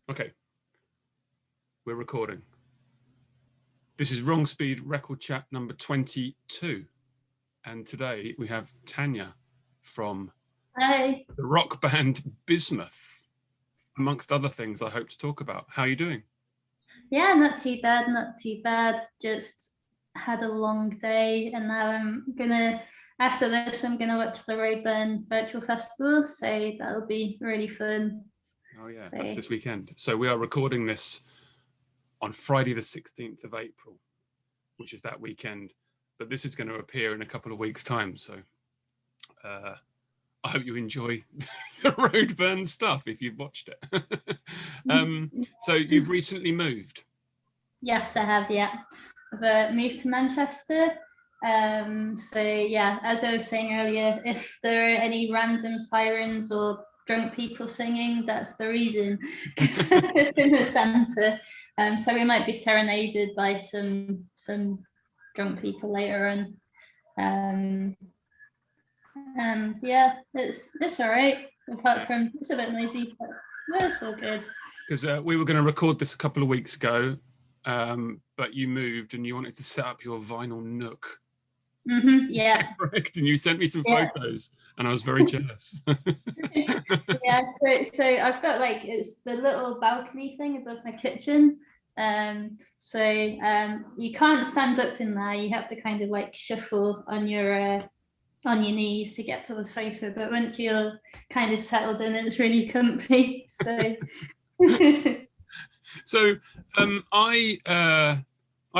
Okay, we're recording. This is Wrong Speed Record Chat number 22. And today we have Tanya from Hi. the rock band Bismuth, amongst other things I hope to talk about. How are you doing? Yeah, not too bad, not too bad. Just had a long day, and now after this, I'm gonna watch the Roadburn Virtual Festival, so that'll be really fun. Oh yeah, So, that's this weekend. So we are recording this on Friday the 16th of April, which is that weekend. But this is going to appear in a couple of weeks' time. So I hope you enjoy the Roadburn stuff if you've watched it. So you've recently moved. yes, I have, yeah. I've moved to Manchester. So yeah, as I was saying earlier, if there are any random sirens or drunk people singing, that's the reason, because I'm in the centre. So we might be serenaded by some drunk people later on. And yeah, it's all right. Apart from it's a bit noisy, but it's all good. Because we were going to record this a couple of weeks ago, but you moved and you wanted to set up your vinyl nook. Yeah. Correct. And you sent me some photos, and I was very jealous. Yeah. So I've got it's the little balcony thing above my kitchen. So you can't stand up in there. You have to kind of shuffle on your knees to get to the sofa. But once you're kind of settled in, it's really comfy. So. So I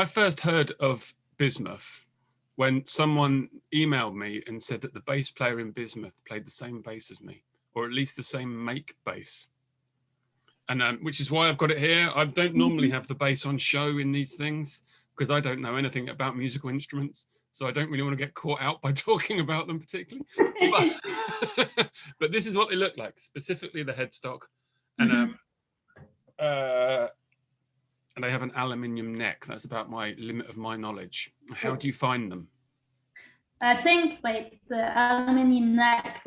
first heard of Bismuth when someone emailed me and said that the bass player in Bismuth played the same bass as me, or at least the same make bass. And which is why I've got it here. I don't normally have the bass on show in these things because I don't know anything about musical instruments. So I don't really want to get caught out by talking about them particularly. But this is what they look like, specifically the headstock. And and they have an aluminium neck. That's about my limit of my knowledge. How do you find them? I think the aluminium neck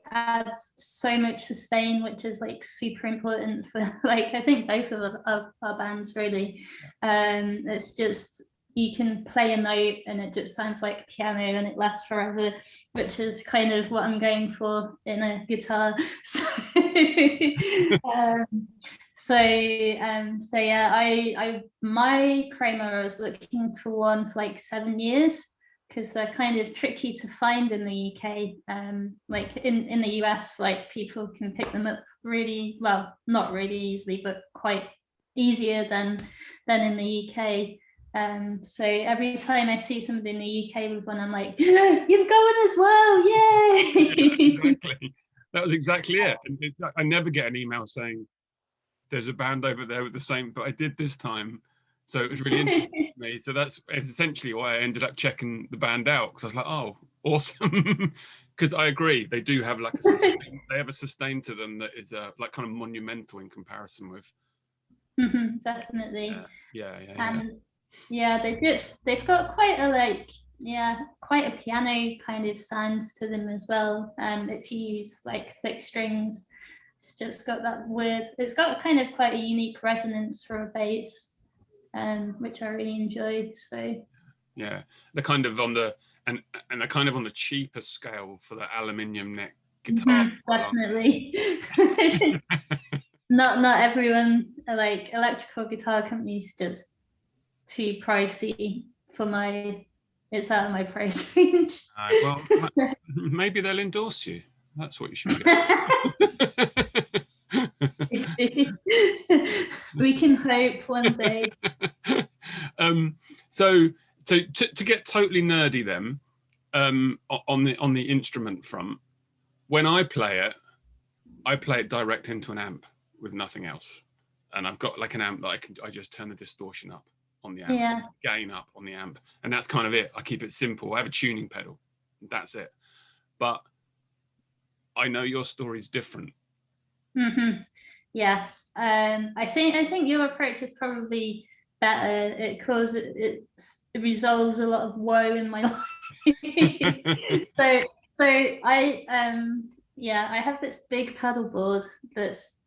adds so much sustain, which is super important for I think both of our bands really. It's just you can play a note and it just sounds like piano and it lasts forever, which is kind of what I'm going for in a guitar. So yeah, my Kramer, I was looking for one for 7 years because they're kind of tricky to find in the UK. In the US, people can pick them up really well, not really easily, but quite easier than in the UK. So every time I see somebody in the UK with one, I'm like, you've got one as well, yay! Exactly. That was exactly it. And I never get an email saying there's a band over there with the same, but I did this time. So it was really interesting to me. So that's essentially why I ended up checking the band out, because I was like, oh, awesome. Because I agree, they do have they have a sustain to them that is kind of monumental in comparison with. Definitely. Yeah. And they've got quite a piano kind of sounds to them as well. If you use thick strings, it's just got that weird. It's got kind of quite a unique resonance for a bass. Which I really enjoyed. So yeah, they're kind of on the and they're kind of on the cheaper scale for the aluminium neck guitar. Definitely. not everyone electrical guitar companies, just too pricey for it's out of my price range. Well, maybe they'll endorse you. That's what you should do. We can hope one day. So to get totally nerdy then, on the instrument front, when I play it direct into an amp with nothing else, and I've got an amp that I just turn the distortion up on the amp, gain up on the amp, and that's kind of it. I keep it simple. I have a tuning pedal, that's it. But I know your story's different. Yes, I think your approach is probably better. It resolves a lot of woe in my life. so I have this big paddle board that's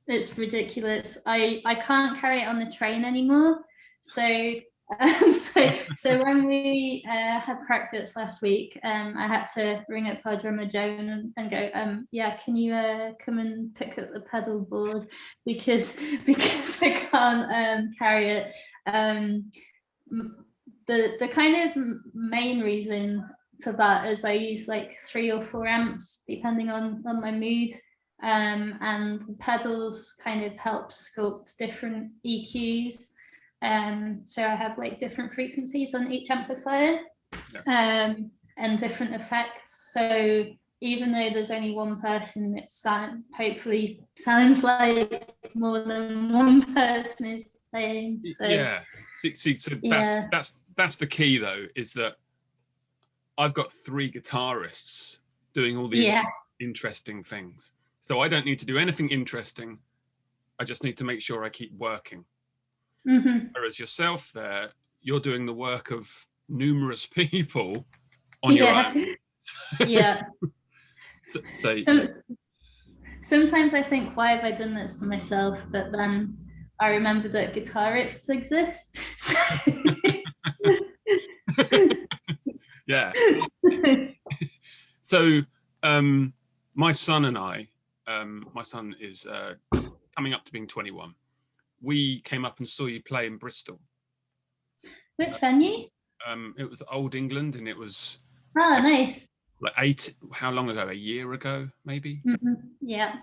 It's ridiculous. I can't carry it on the train anymore. So so when we had practice last week, I had to ring up our drummer Joan and go, yeah, can you come and pick up the pedal board because I can't carry it. The kind of main reason for that is I use like 3 or 4 amps depending on my mood. And the pedals kind of help sculpt different EQs. So I have like different frequencies on each amplifier, and different effects. So even though there's only one person, it hopefully sounds like more than one person is playing. So yeah. See, so that's the key though, is that I've got 3 guitarists doing all the interesting things. So I don't need to do anything interesting. I just need to make sure I keep working. Whereas yourself there, you're doing the work of numerous people on your own. Yeah. So sometimes I think, why have I done this to myself? But then I remember that guitarists exist. Yeah. So my son and I, my son is coming up to being 21. We came up and saw you play in Bristol. Which venue? It was Old England, and it was nice. Like how long ago? A year ago, maybe. Yeah.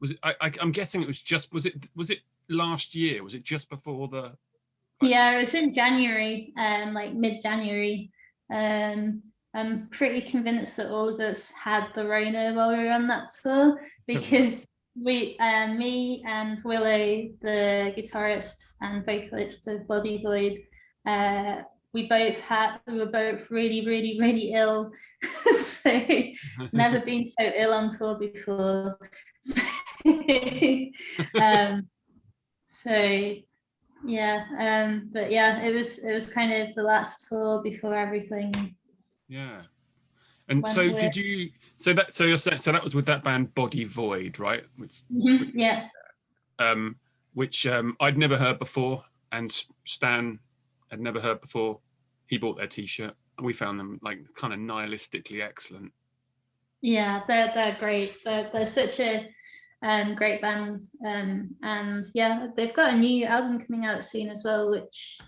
Was it? I'm guessing it was just. Was it last year? Was it just before the? Yeah, it was in January, like mid-January. I'm pretty convinced that all of us had the Rona while we were on that tour, because me and Willow, the guitarist and vocalist of Body Void, we were both really, really, really ill. So never been so ill on tour before. So yeah, but yeah, it was kind of the last tour before everything. Yeah. And so did you? So that was with that band Body Void, right? Which I'd never heard before, and Stan had never heard before. He bought their T-shirt, and we found them like kind of nihilistically excellent. Yeah, they're great. They're such a great band, and yeah, they've got a new album coming out soon as well, which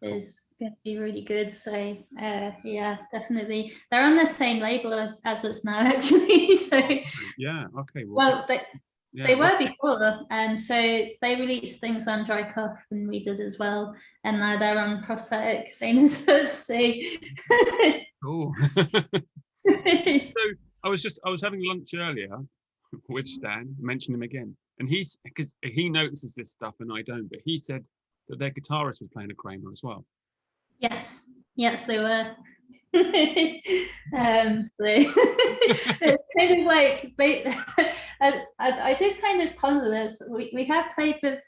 is going to be really good. So yeah, definitely, they're on the same label as us now, actually. So yeah, okay. Well, they were before, and so they released things on Dry Cough, and we did as well. And now they're on Prosthetic, same as us. So cool. So I was having lunch earlier with Stan, mentioned him again, and because he notices this stuff and I don't, but he said that their guitarist was playing a Kramer as well. Yes, they were. It's kind of like I did kind of ponder this. We have played with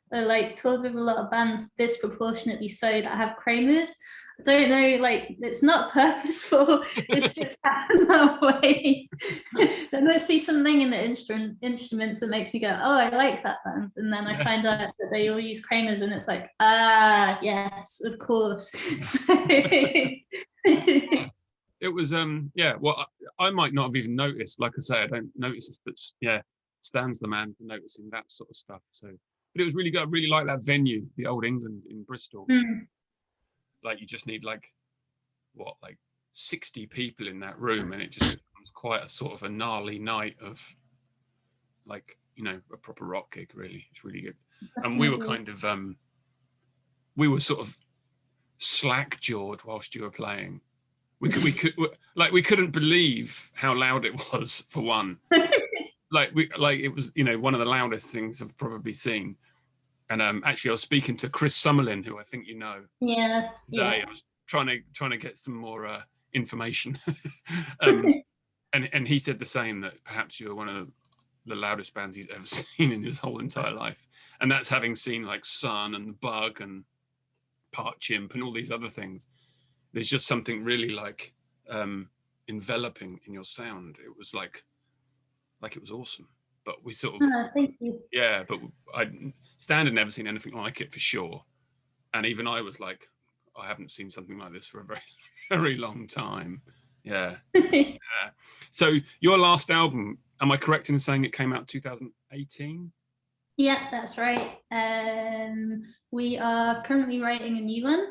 toured with a lot of bands disproportionately so that have Kramers. I don't know, like, it's not purposeful, it's just happened that way. There must be something in the instruments that makes me go, oh, I like that band, and then I find out that they all use Kramers, and it's like, yes, of course. So it was well, I might not have even noticed. Like I say, I don't notice this, but Stan's the man for noticing that sort of stuff. So, but it was really good. I really like that venue, the Old England in Bristol. Like, you just need like 60 people in that room, and it just becomes quite a sort of a gnarly night of like, a proper rock gig. Really, it's really good. And we were kind of we were sort of slack-jawed whilst you were playing. We couldn't believe how loud it was, for one. It was one of the loudest things I've probably seen. And actually, I was speaking to Chris Summerlin, who I think you know. Yeah. Today, I was trying to get some more information, and he said the same, that perhaps you were one of the loudest bands he's ever seen in his whole entire life, and that's having seen like Sun and Bug and Part Chimp and all these other things. There's just something really like enveloping in your sound. It was like it was awesome. but we sort of Thank you. yeah. But Stan had never seen anything like it for sure, and even I was like, I haven't seen something like this for a very very long time. Yeah. Yeah. So your last album, am I correct in saying it came out 2018? Yeah, that's right. We are currently writing a new one,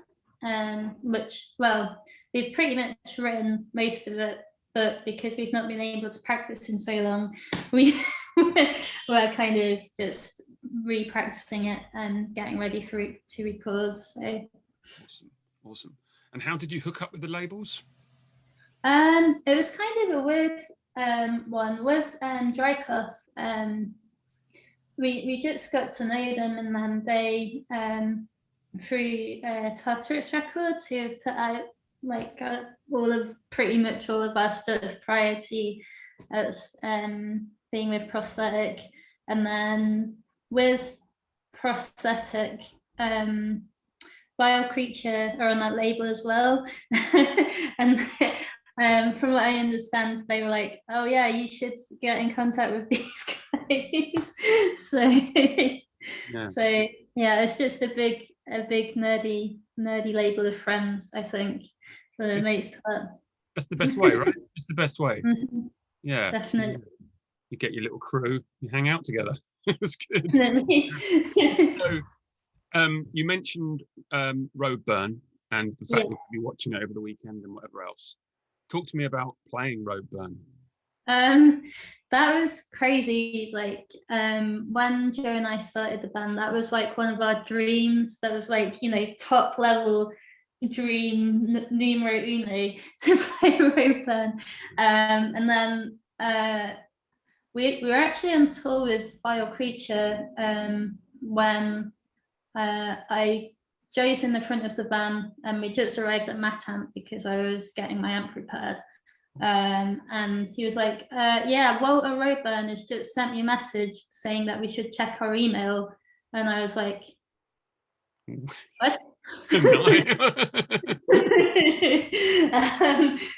which, well, we've pretty much written most of it, but because we've not been able to practice in so long, we're kind of just re-practicing it and getting ready to record. So awesome. And how did you hook up with the labels? It was kind of a weird one with Dry Cuff. We just got to know them, and then they through Twothirds Records, who have put out like pretty much all of our stuff prior to us being with Prosthetic, and then with Prosthetic, Vile Creature are on that label as well. And from what I understand, they were like, "Oh yeah, you should get in contact with these guys." So yeah, it's just a big nerdy label of friends, I think, for the most part. That's the best way, right? It's the best way. Mm-hmm. Yeah, definitely. You get your little crew, you hang out together. It's good. So, you mentioned Roadburn and the fact that you'll be watching it over the weekend and whatever else. Talk to me about playing Roadburn. That was crazy. Like when Joe and I started the band, that was like one of our dreams. That was like, top level dream numero uno to play Roadburn. And then we were actually on tour with Vile Creature when Joe's in the front of the van, and we just arrived at Matamp because I was getting my amp repaired. And he was like, yeah, Walter Roadburn has just sent me a message saying that we should check our email. And I was like, what?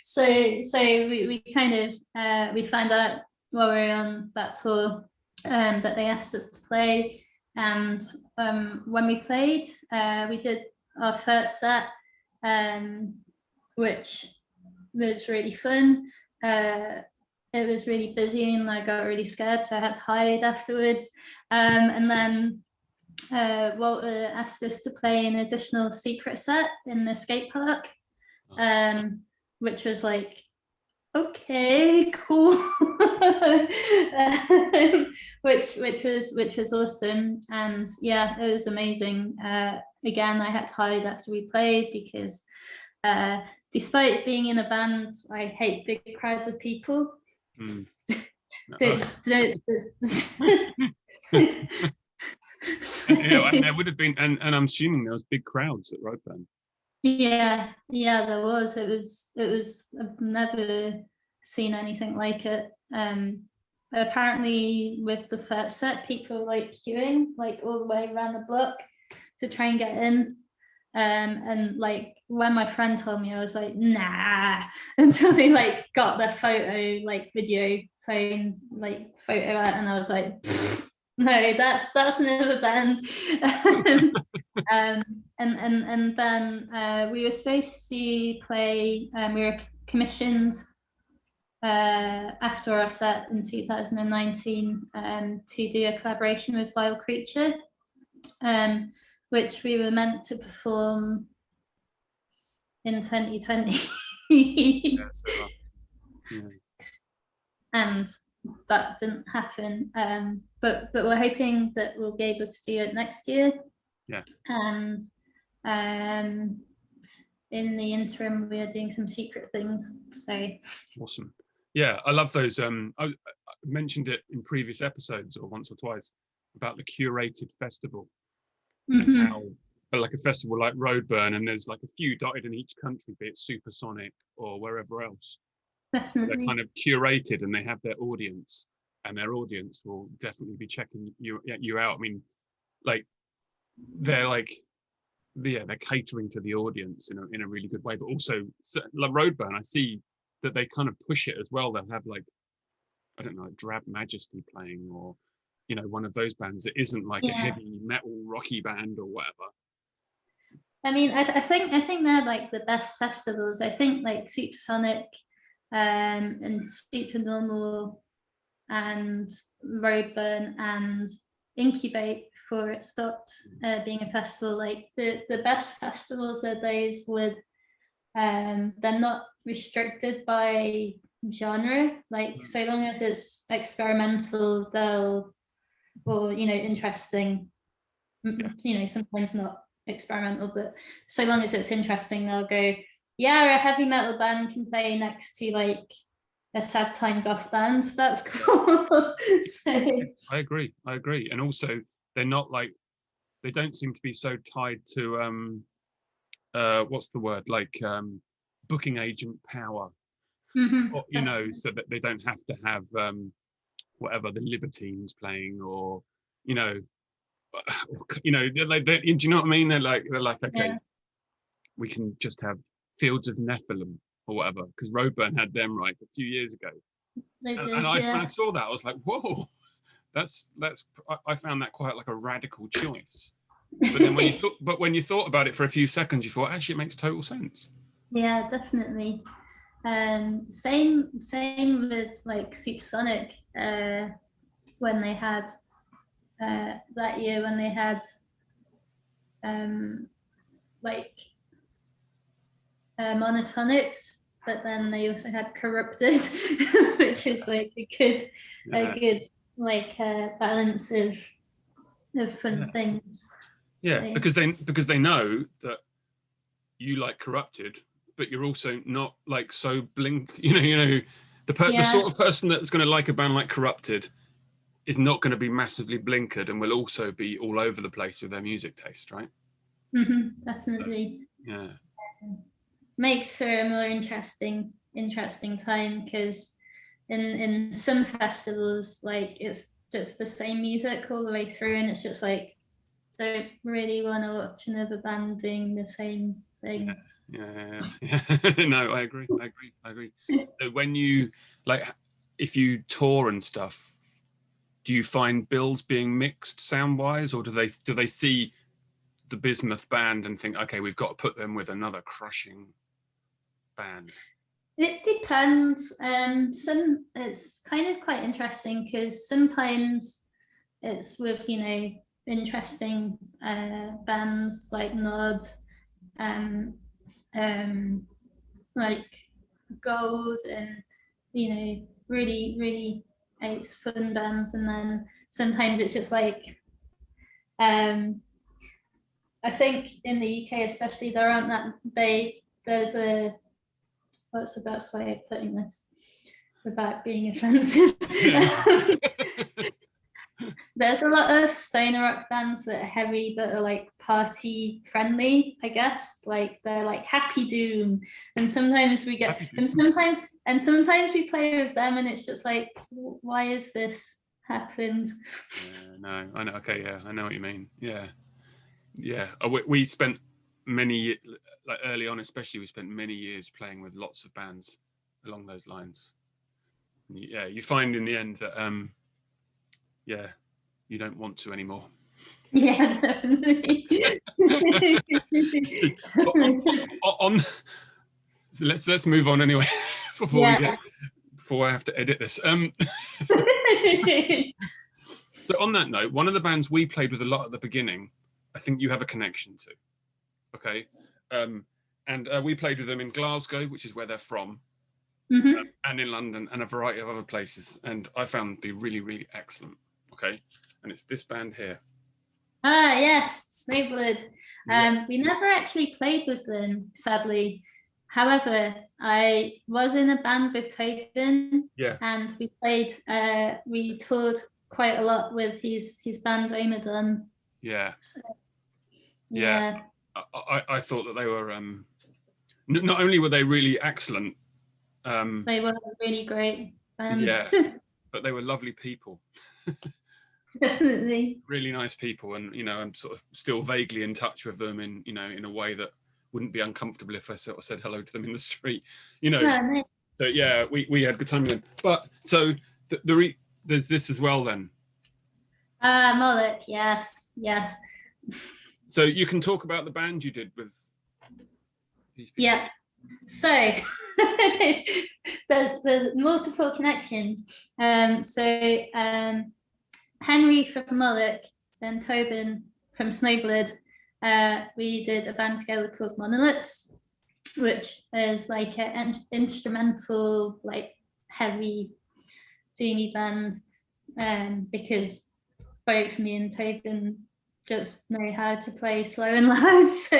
So we kind of we found out while we were on that tour that they asked us to play. And when we played, we did our first set, which was really fun. It was really busy and I got really scared, so I had to hide afterwards. And then Walter asked us to play an additional secret set in the skate park, which was like, okay, cool. which was awesome, and yeah, it was amazing. Again, I had to hide after we played because despite being in a band, I hate big crowds of people. And there would have been, and I'm assuming there was big crowds at Roadburn. Yeah, there was. It was. I've never seen anything like it. Apparently, with the first set, people like queuing like all the way around the block to try and get in. And like when my friend told me, I was like, nah, until they like got their photo, like video phone, like photo out, and I was like, no, that's another band. And then we were supposed to play. We were commissioned after our set in 2019 to do a collaboration with Vile Creature, which we were meant to perform in 2020. And that didn't happen. But we're hoping that we'll be able to do it next year. Yeah. And in the interim, we are doing some secret things. So awesome. Yeah, I love those. I mentioned it in previous episodes or once or twice about the Curated Festival. Mm-hmm. And how like a festival like Roadburn, and there's like a few dotted in each country, be it Supersonic or wherever else. Definitely. They're kind of curated and they have their audience, and their audience will definitely be checking you out. I mean, like they're catering to the audience in a really good way, but also like Roadburn, I see that they kind of push it as well. They'll have like I don't know, Drab Majesty playing, or one of those bands that isn't like a Yeah. heavy metal rocky band or whatever. I mean, I think they're like the best festivals. I think like Supersonic, and Supernormal, and Roadburn, and Incubate before it stopped being a festival. Like the best festivals are those with they're not restricted by genre. Like so long as it's experimental, or interesting. Sometimes not experimental, but so long as it's interesting, they'll go, yeah, a heavy metal band can play next to like a sad time goth band. That's cool. So, I agree. And also they're not like, they don't seem to be so tied to what's the word, like booking agent power, or, so that they don't have to have whatever the Libertines playing, or do you know what I mean? They're like, okay, yeah. we can just have Fields of Nephilim or whatever, because Roadburn had them right a few years ago. They did, And yeah. I saw that, I was like, whoa, I found that quite like a radical choice. But then when you thought about it for a few seconds, you thought, actually, it makes total sense. Yeah, definitely. Same with like Supersonic, when they had that year, when they had like Monotonics, but then they also had Corrupted, which is like a good like balance of fun things. Yeah, because they know that you like Corrupted, but you're also not like so blink. The sort of person that's going to like a band like Corrupted is not going to be massively blinkered, and will also be all over the place with their music taste, right? Definitely. Yeah. Makes for a more interesting time, because in some festivals, like, it's just the same music all the way through, and it's just like, don't really want to watch another band doing the same thing. Yeah. No, I agree. So when you, like, if you tour and stuff, do you find bills being mixed sound wise, or do they see the Bismuth band and think, okay, we've got to put them with another crushing band? It depends. It's kind of quite interesting, because sometimes it's with interesting bands like Nod, and like Gold, and really really ace fun bands, and then sometimes it's just like I think in the UK especially, there aren't there's a, what's the best way of putting this without being offensive? There's a lot of stoner rock bands that are heavy, that are like party friendly, I guess. Like, they're like Happy Doom, and sometimes we get, and sometimes we play with them, and it's just like, why is this happened? Yeah, no, I know. Okay, yeah, I know what you mean. Yeah. We spent many, like early on especially, we spent many years playing with lots of bands along those lines. Yeah, you find in the end that you don't want to anymore. Yeah, definitely. So let's move on anyway before I have to edit this. So on that note, one of the bands we played with a lot at the beginning, I think you have a connection to. Okay. And we played with them in Glasgow, which is where they're from, and in London, and a variety of other places. And I found them to be really, really excellent. Okay. And it's this band here. Ah, yes, Snowblood. We never actually played with them, sadly. However, I was in a band with Tobin, and we toured quite a lot with his band Omadon. Yeah. So, yeah. I thought that they were not only were they really excellent, they were really great band. Yeah, but they were lovely people. Definitely. Really nice people, and I'm sort of still vaguely in touch with them in a way that wouldn't be uncomfortable if I sort of said hello to them in the street, Yeah, nice. So yeah, we had a good time with them. But so there's this as well then. Moloch, yes. So you can talk about the band you did with these people. Yeah. So there's multiple connections. Henry from Moloch and Tobin from Snowblood, we did a band together called Monoliths, which is like an instrumental, like heavy doomy band, because both me and Tobin just know how to play slow and loud, so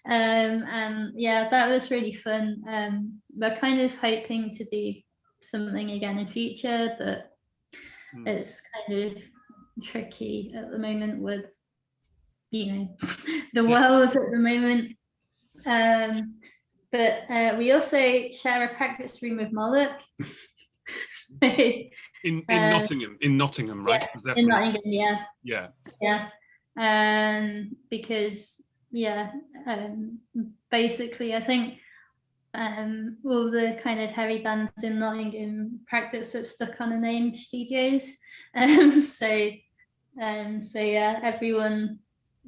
and yeah, that was really fun. We're kind of hoping to do something again in future, but it's kind of tricky at the moment with, you know, the world at the moment. But we also share a practice room with Moloch. So, in Nottingham, right? Yeah, in Nottingham, yeah. Because basically I think all the kind of heavy bands in Nottingham practice at Stuck on a Name Studios. So yeah, everyone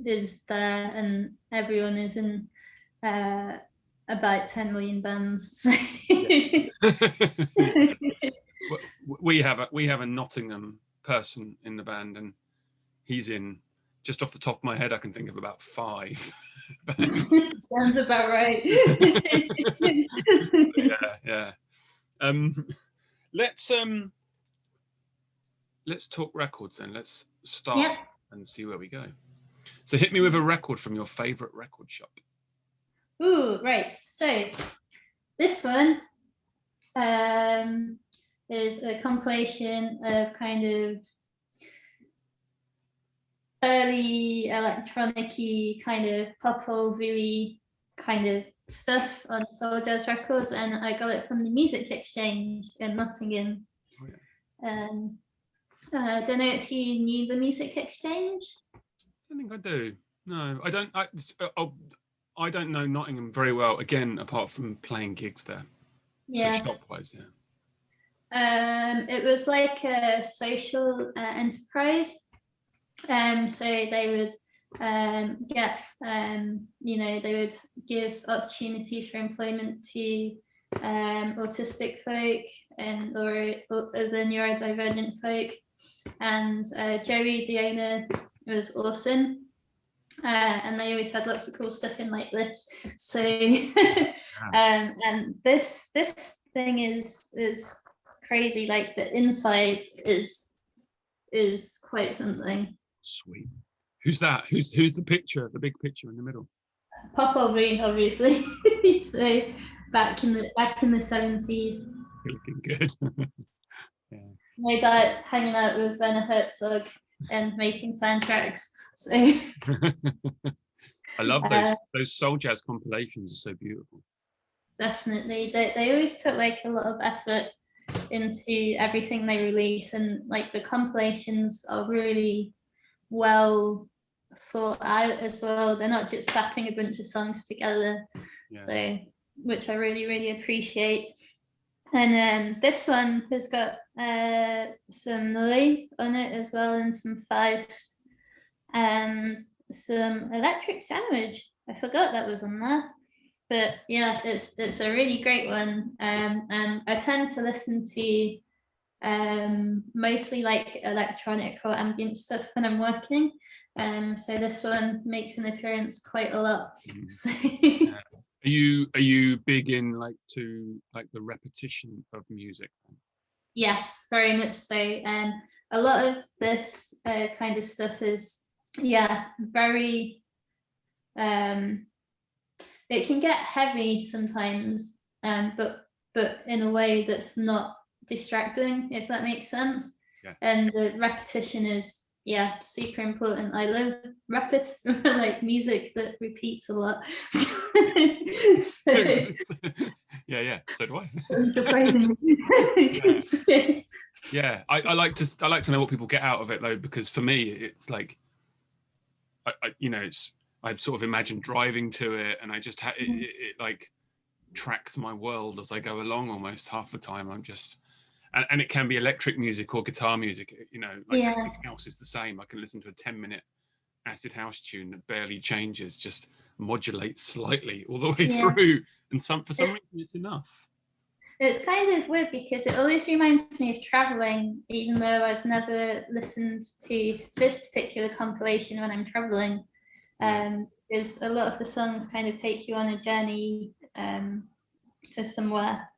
is there and everyone is in about 10 million bands. So. Yes. we have a Nottingham person in the band, and he's in, just off the top of my head, I can think of about 5 bands. Sounds about right. Yeah. Let's talk records then. Let's start and see where we go. So hit me with a record from your favorite record shop. Ooh, right. So this one is a compilation of kind of early electronic-y kind of pop-over-y kind of stuff on Soul Jazz Records, and I got it from the Music Exchange in Nottingham. Oh, yeah. I don't know if you knew the Music Exchange. I don't think I do. No, I don't. I don't know Nottingham very well. Again, apart from playing gigs there. Yeah. So shop-wise, yeah. It was like a social enterprise. So they would get, they would give opportunities for employment to autistic folk or the neurodivergent folk. And Joey, the owner, was awesome. And they always had lots of cool stuff in like this. So, and this thing is crazy. Like the inside is quite something. Sweet. Who's that? Who's the picture? The big picture in the middle. Pohl, obviously. So back in the 70s. You're looking good. Yeah. My dad hanging out with Werner Herzog and making soundtracks. So I love those soul jazz compilations. Are so beautiful. Definitely, they always put like a lot of effort into everything they release, and like the compilations are really well thought out as well. They're not just slapping a bunch of songs together, so which I really appreciate. And this one has got some Nully on it as well, and some Faust, and some Electric Sandwich. I forgot that was on there, but yeah, it's a really great one. And I tend to listen to mostly like electronic or ambient stuff when I'm working. So this one makes an appearance quite a lot. So. Are you big in like the repetition of music? Yes, very much so. A lot of this kind of stuff is very it can get heavy sometimes, but in a way that's not distracting, if that makes sense. And the repetition is super important. I love like music that repeats a lot. So, so do I. Surprisingly. I like to know what people get out of it though, because for me it's like I sort of imagine driving to it, and I just it like tracks my world as I go along. Almost half the time I'm just, and it can be electric music or guitar music. You know, like acid house is the same. I can listen to a 10-minute acid house tune that barely changes, just modulates slightly all the way through, and for some reason it's enough. It's kind of weird because it always reminds me of traveling, even though I've never listened to this particular compilation when I'm traveling. Because a lot of the songs kind of take you on a journey to somewhere.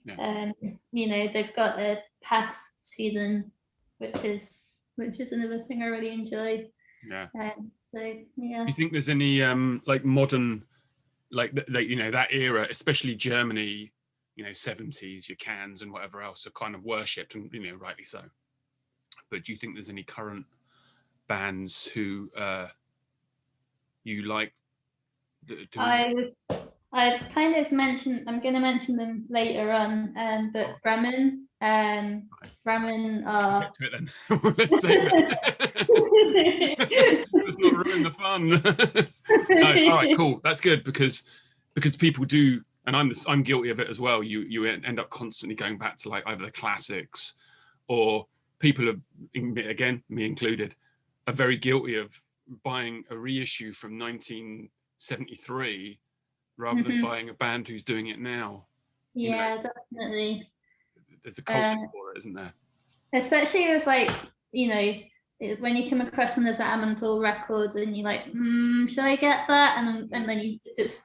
You know, they've got a path to them, which is another thing I really enjoy. So yeah. Do you think there's any like modern, like you know, that era, especially Germany, you know, 70s, your Cans and whatever else are kind of worshipped, and you know, rightly so. But do you think there's any current bands who you like? I've kind of mentioned, I'm going to mention them later on, but Bremen are... Get to it then. Let's say that. Let's not ruin the fun. No, all right, cool. That's good because people do, and I'm guilty of it as well. You end up constantly going back to like either the classics, or people are, again, me included, are very guilty of buying a reissue from 1973 rather than buying a band who's doing it now. Yeah, you know, definitely. There's a culture for it, isn't there? Especially with, like, you know, when you come across another Amon Duul record and you're like, should I get that? And then you just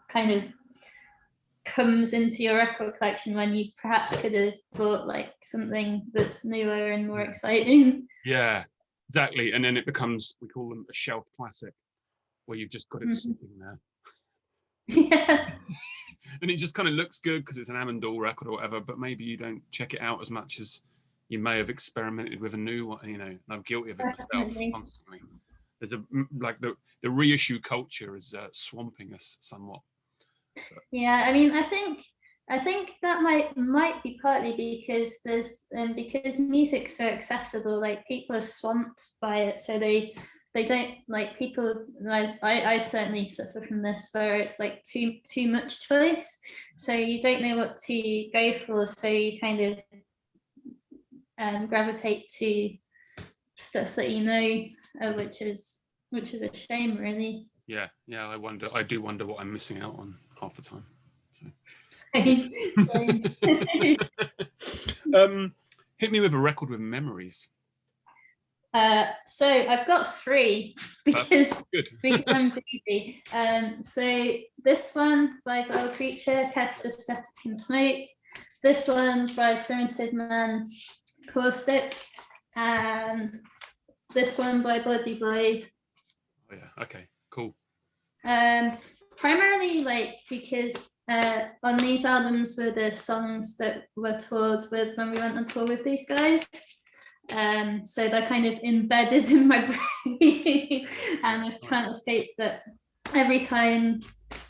kind of comes into your record collection when you perhaps could have bought like something that's newer and more exciting. Yeah, exactly. And then it becomes, we call them a shelf classic, where you've just got it sitting there. Yeah. And it just kind of looks good because it's an Amon Duul record or whatever, but maybe you don't check it out as much as you may have experimented with a new one. You know, I'm guilty of it myself constantly. There's like the reissue culture is swamping us somewhat. But. Yeah, I mean, I think that might be partly because there's because music's so accessible, like people are swamped by it, so they don't, like, people, like I certainly suffer from this, where it's like too much choice, so you don't know what to go for, so you kind of gravitate to stuff that you know, which is a shame, really. Yeah, I do wonder what I'm missing out on half the time. So. Same. Hit me with a record with memories. So I've got 3 because I'm greedy. So this one by Vile Creature, Cast of Static and Smoke. This one by Primitive Man, Caustic, and this one by Body Void. Oh yeah, okay, cool. Primarily, like, because on these albums were the songs that were toured with when we went on tour with these guys. So they're kind of embedded in my brain, and I can't escape that. Every time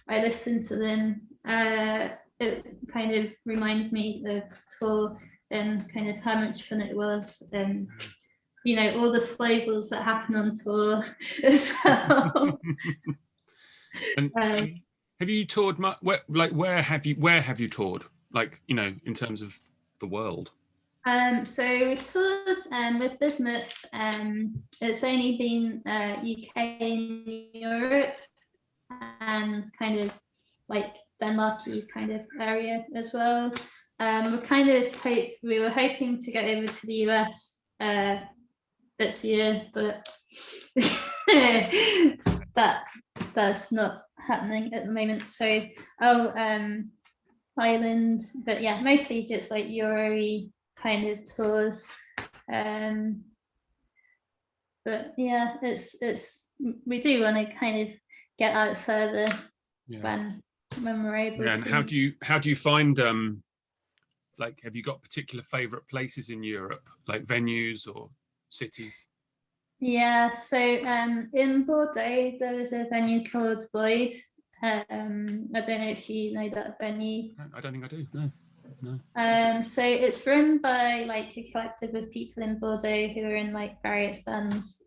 I listen to them, it kind of reminds me of tour and kind of how much fun it was, and you know, all the flavors that happen on tour as well. And have you toured much? Where have you toured? Like, you know, in terms of the world. So we've toured with Bismuth. It's only been UK and Europe, and kind of like Denmark-y kind of area as well. We were hoping to get over to the US this year, but that's not happening at the moment. So Ireland, but yeah, mostly just like Euro kind of tours. But yeah, it's we do want to kind of get out further when we're able to. And how do you find like, have you got particular favorite places in Europe, like venues or cities? Yeah, so in Bordeaux there was a venue called Void. I don't know if you know that venue. I don't think I do. No. So it's run by like a collective of people in Bordeaux who are in like various bands,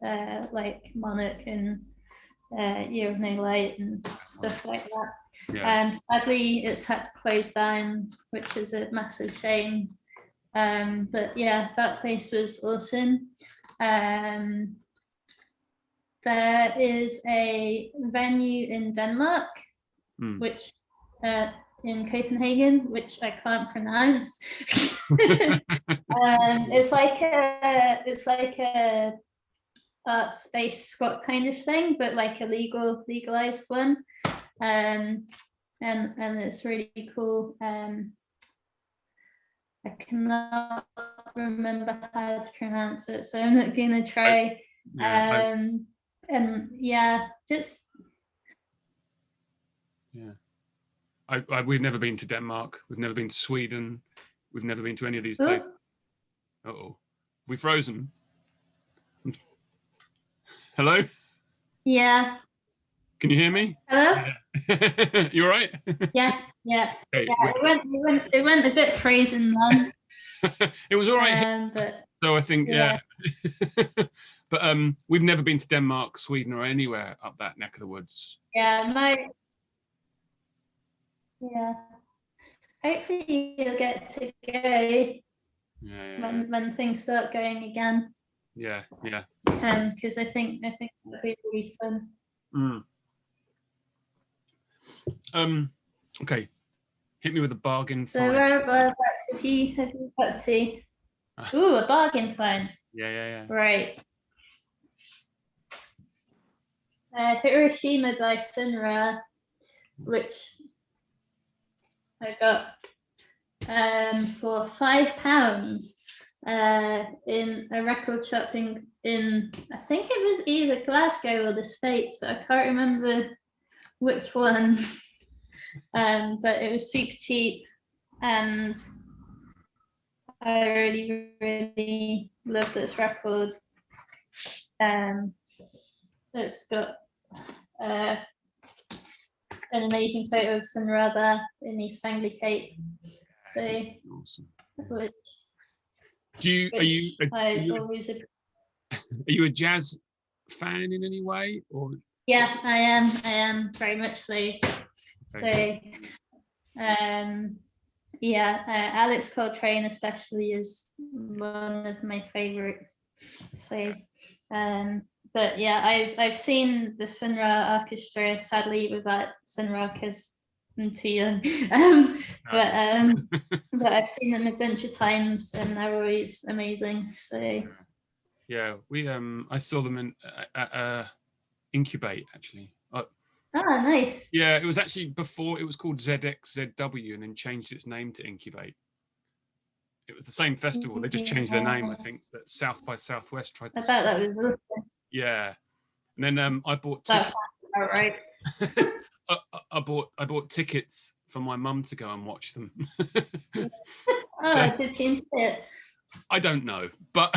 like Monarch and Year of No Light and stuff like Sadly, it's had to close down, which is a massive shame. But yeah, that place was awesome. There is a venue in Denmark, which in Copenhagen, which I can't pronounce. It's like a art space squat kind of thing, but like a legalized one. And it's really cool. I cannot remember how to pronounce it, so I'm not gonna try. And yeah, just we've never been to Denmark. We've never been to Sweden. We've never been to any of these places. Uh-oh. We frozen? Hello? Yeah. Can you hear me? Hello? Yeah. You all right? Yeah. Okay, it went a bit frozen then. It was all right. But so I think, yeah. But we've never been to Denmark, Sweden, or anywhere up that neck of the woods. Yeah, hopefully you'll get to go when things start going again. Yeah. Because I think that'd be really fun. Okay, hit me with a bargain. So whereabouts have you got to? Ooh, a bargain find. Yeah. Right. Hiroshima by Sunra, which I got for £5 in a record shop in I think it was either Glasgow or the States, but I can't remember which one. But it was super cheap, and I really, really love this record. It's got an amazing photo of Sunra there in his spangly cape. So, awesome. Are you a jazz fan in any way, or? Yeah, I am very much so. Okay. So, Alex Coltrane especially is one of my favorites. So, but yeah, I've seen the Sunra Orchestra, sadly without Sunra because I'm too young. But I've seen them a bunch of times and they're always amazing. So yeah, we I saw them in Incubate actually. Oh, nice. Yeah, it was actually before it was called ZXZW and then changed its name to Incubate. It was the same festival. They just changed their name, I think. But South by Southwest tried to. I bet that was awesome. Yeah, and then I bought tickets. That sounds about right. I bought tickets for my mum to go and watch them. Did you enjoy it? I don't know, but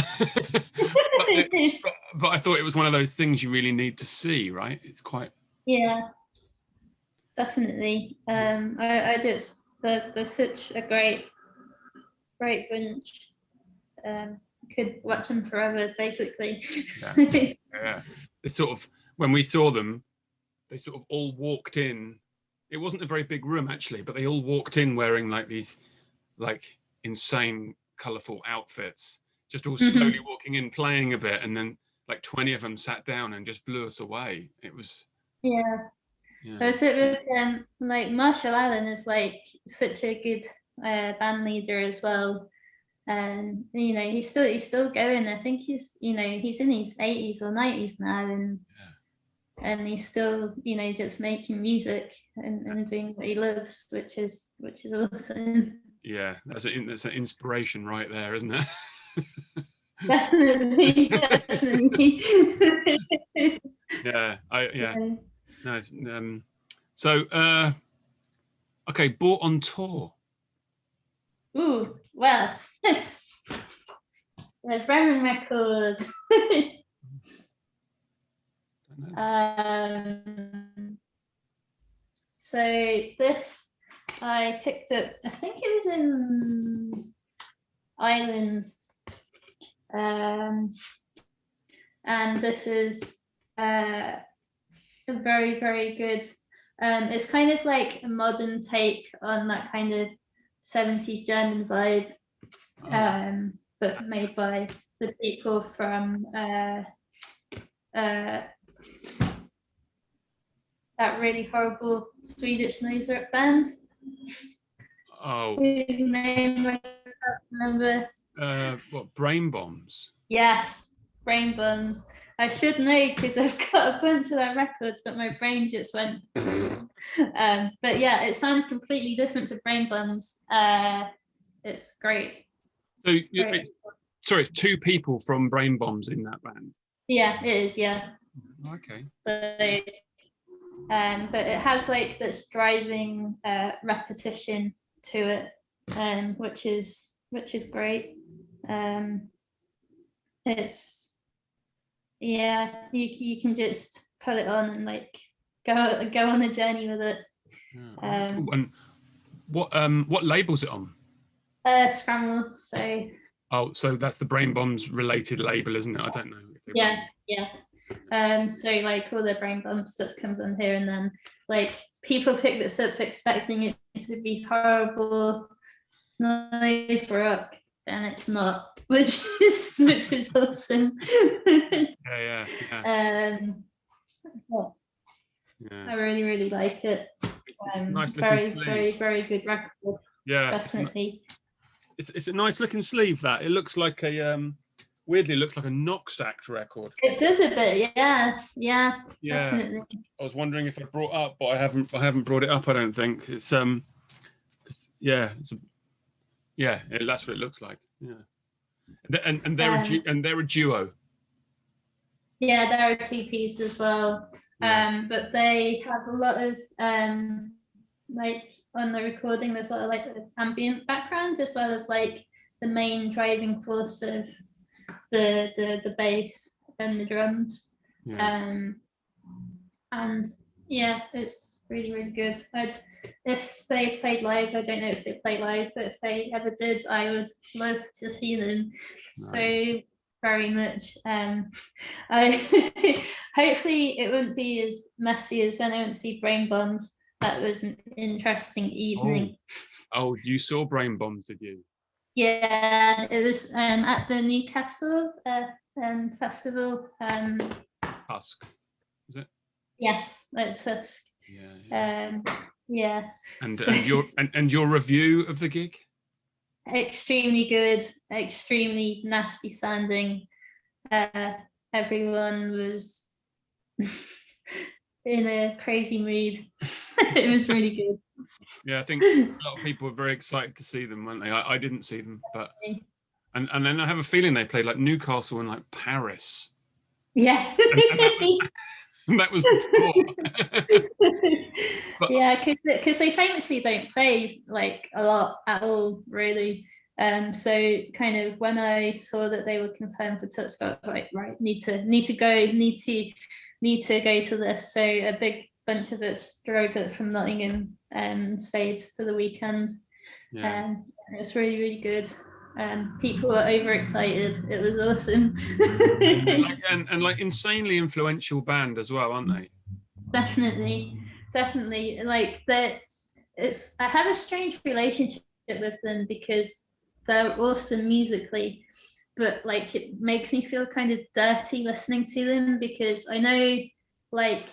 but I thought it was one of those things you really need to see, right? It's quite. Yeah, definitely. I just they're such a great bunch. Could watch them forever, basically. Yeah. They sort of, when we saw them, they sort of all walked in. It wasn't a very big room actually, but they all walked in wearing like these like insane colourful outfits, just all slowly walking in, playing a bit, and then like 20 of them sat down and just blew us away. It was like Marshall Allen is like such a good band leader as well, and he's still going. I think he's in his 80s or 90s now, and he's still just making music and doing what he loves, which is awesome. Yeah, that's an inspiration right there, isn't it? Definitely. No. So okay, bought on tour. Ooh, well, the Bremen record. So this I picked up, I think it was in Ireland, and this is a very, very good It's kind of like a modern take on that kind of 70s German vibe, but made by the people from that really horrible Swedish noise rock band. Oh. Whose name I can't remember. What, Brain Bombs? Yes, Brain Bombs. I should know because I've got a bunch of their records, but my brain just went. But yeah, it sounds completely different to Brain Bombs. It's great. So it's two people from Brain Bombs in that band. Yeah, it is. Yeah. Okay. So, but it has like this driving repetition to it, which is great. It's you can just put it on and like go on a journey with it. Yeah. And what label's it on? Scramble. So that's the Brain Bombs related label, isn't it? I don't know. Yeah. So like all the Brain Bomb stuff comes on here, and then like people pick this up expecting it to be horrible noise rock, and it's not, which is awesome. Yeah. I really like it. It's a nice very, looking very, sleeve. very good record. Yeah, definitely. It's a nice looking sleeve. That it looks like a weirdly looks like a Noxact record. It does a bit, yeah. Definitely. I was wondering if I brought up, but I haven't brought it up. I don't think that's what it looks like. Yeah, and they're a duo. Yeah, they're a two-piece as well. But they have a lot of like on the recording, there's a lot of like ambient background as well as like the main driving force of the bass and the drums. And yeah, it's really good. If they played live, I don't know if they play live, but if they ever did, I would love to see them so very much. I hopefully it wouldn't be as messy as when I went to see Brain Bombs. That was an interesting evening. Oh, you saw Brain Bombs, did you? Yeah, it was at the Newcastle festival. Tusk, is it? Yes, at Tusk. Yeah. And your review of the gig? Extremely good, extremely nasty sounding. Everyone was in a crazy mood. It was really good. Yeah, I think a lot of people were very excited to see them, weren't they? I didn't see them, but and then I have a feeling they played like Newcastle and like Paris. Yeah. And that was the tour. Yeah, because they famously don't play like a lot at all, really. So kind of when I saw that they were confirmed for Tusk, I was like, right, need to go to this. So a big bunch of us drove it from Nottingham and stayed for the weekend. It was really good. People were overexcited. It was awesome. and like insanely influential band as well, aren't they? Definitely. Like that. I have a strange relationship with them because they're awesome musically, but like it makes me feel kind of dirty listening to them because I know like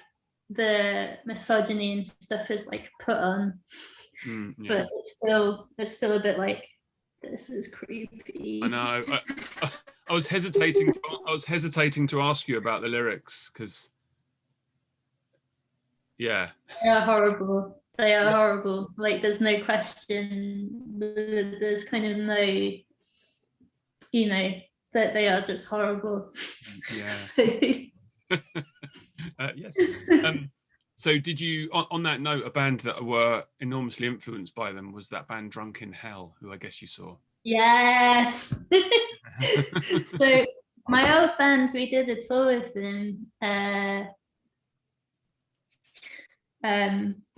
the misogyny and stuff is like put on, but it's still a bit like, this is creepy. I know. I was hesitating to ask you about the lyrics because they are horrible. They are horrible. Like there's no question. There's kind of no, that they are just horrible. Yeah. Yes. So did you, on that note, a band that were enormously influenced by them was that band Drunk in Hell, who I guess you saw? Yes. So my old band, we did a tour with them.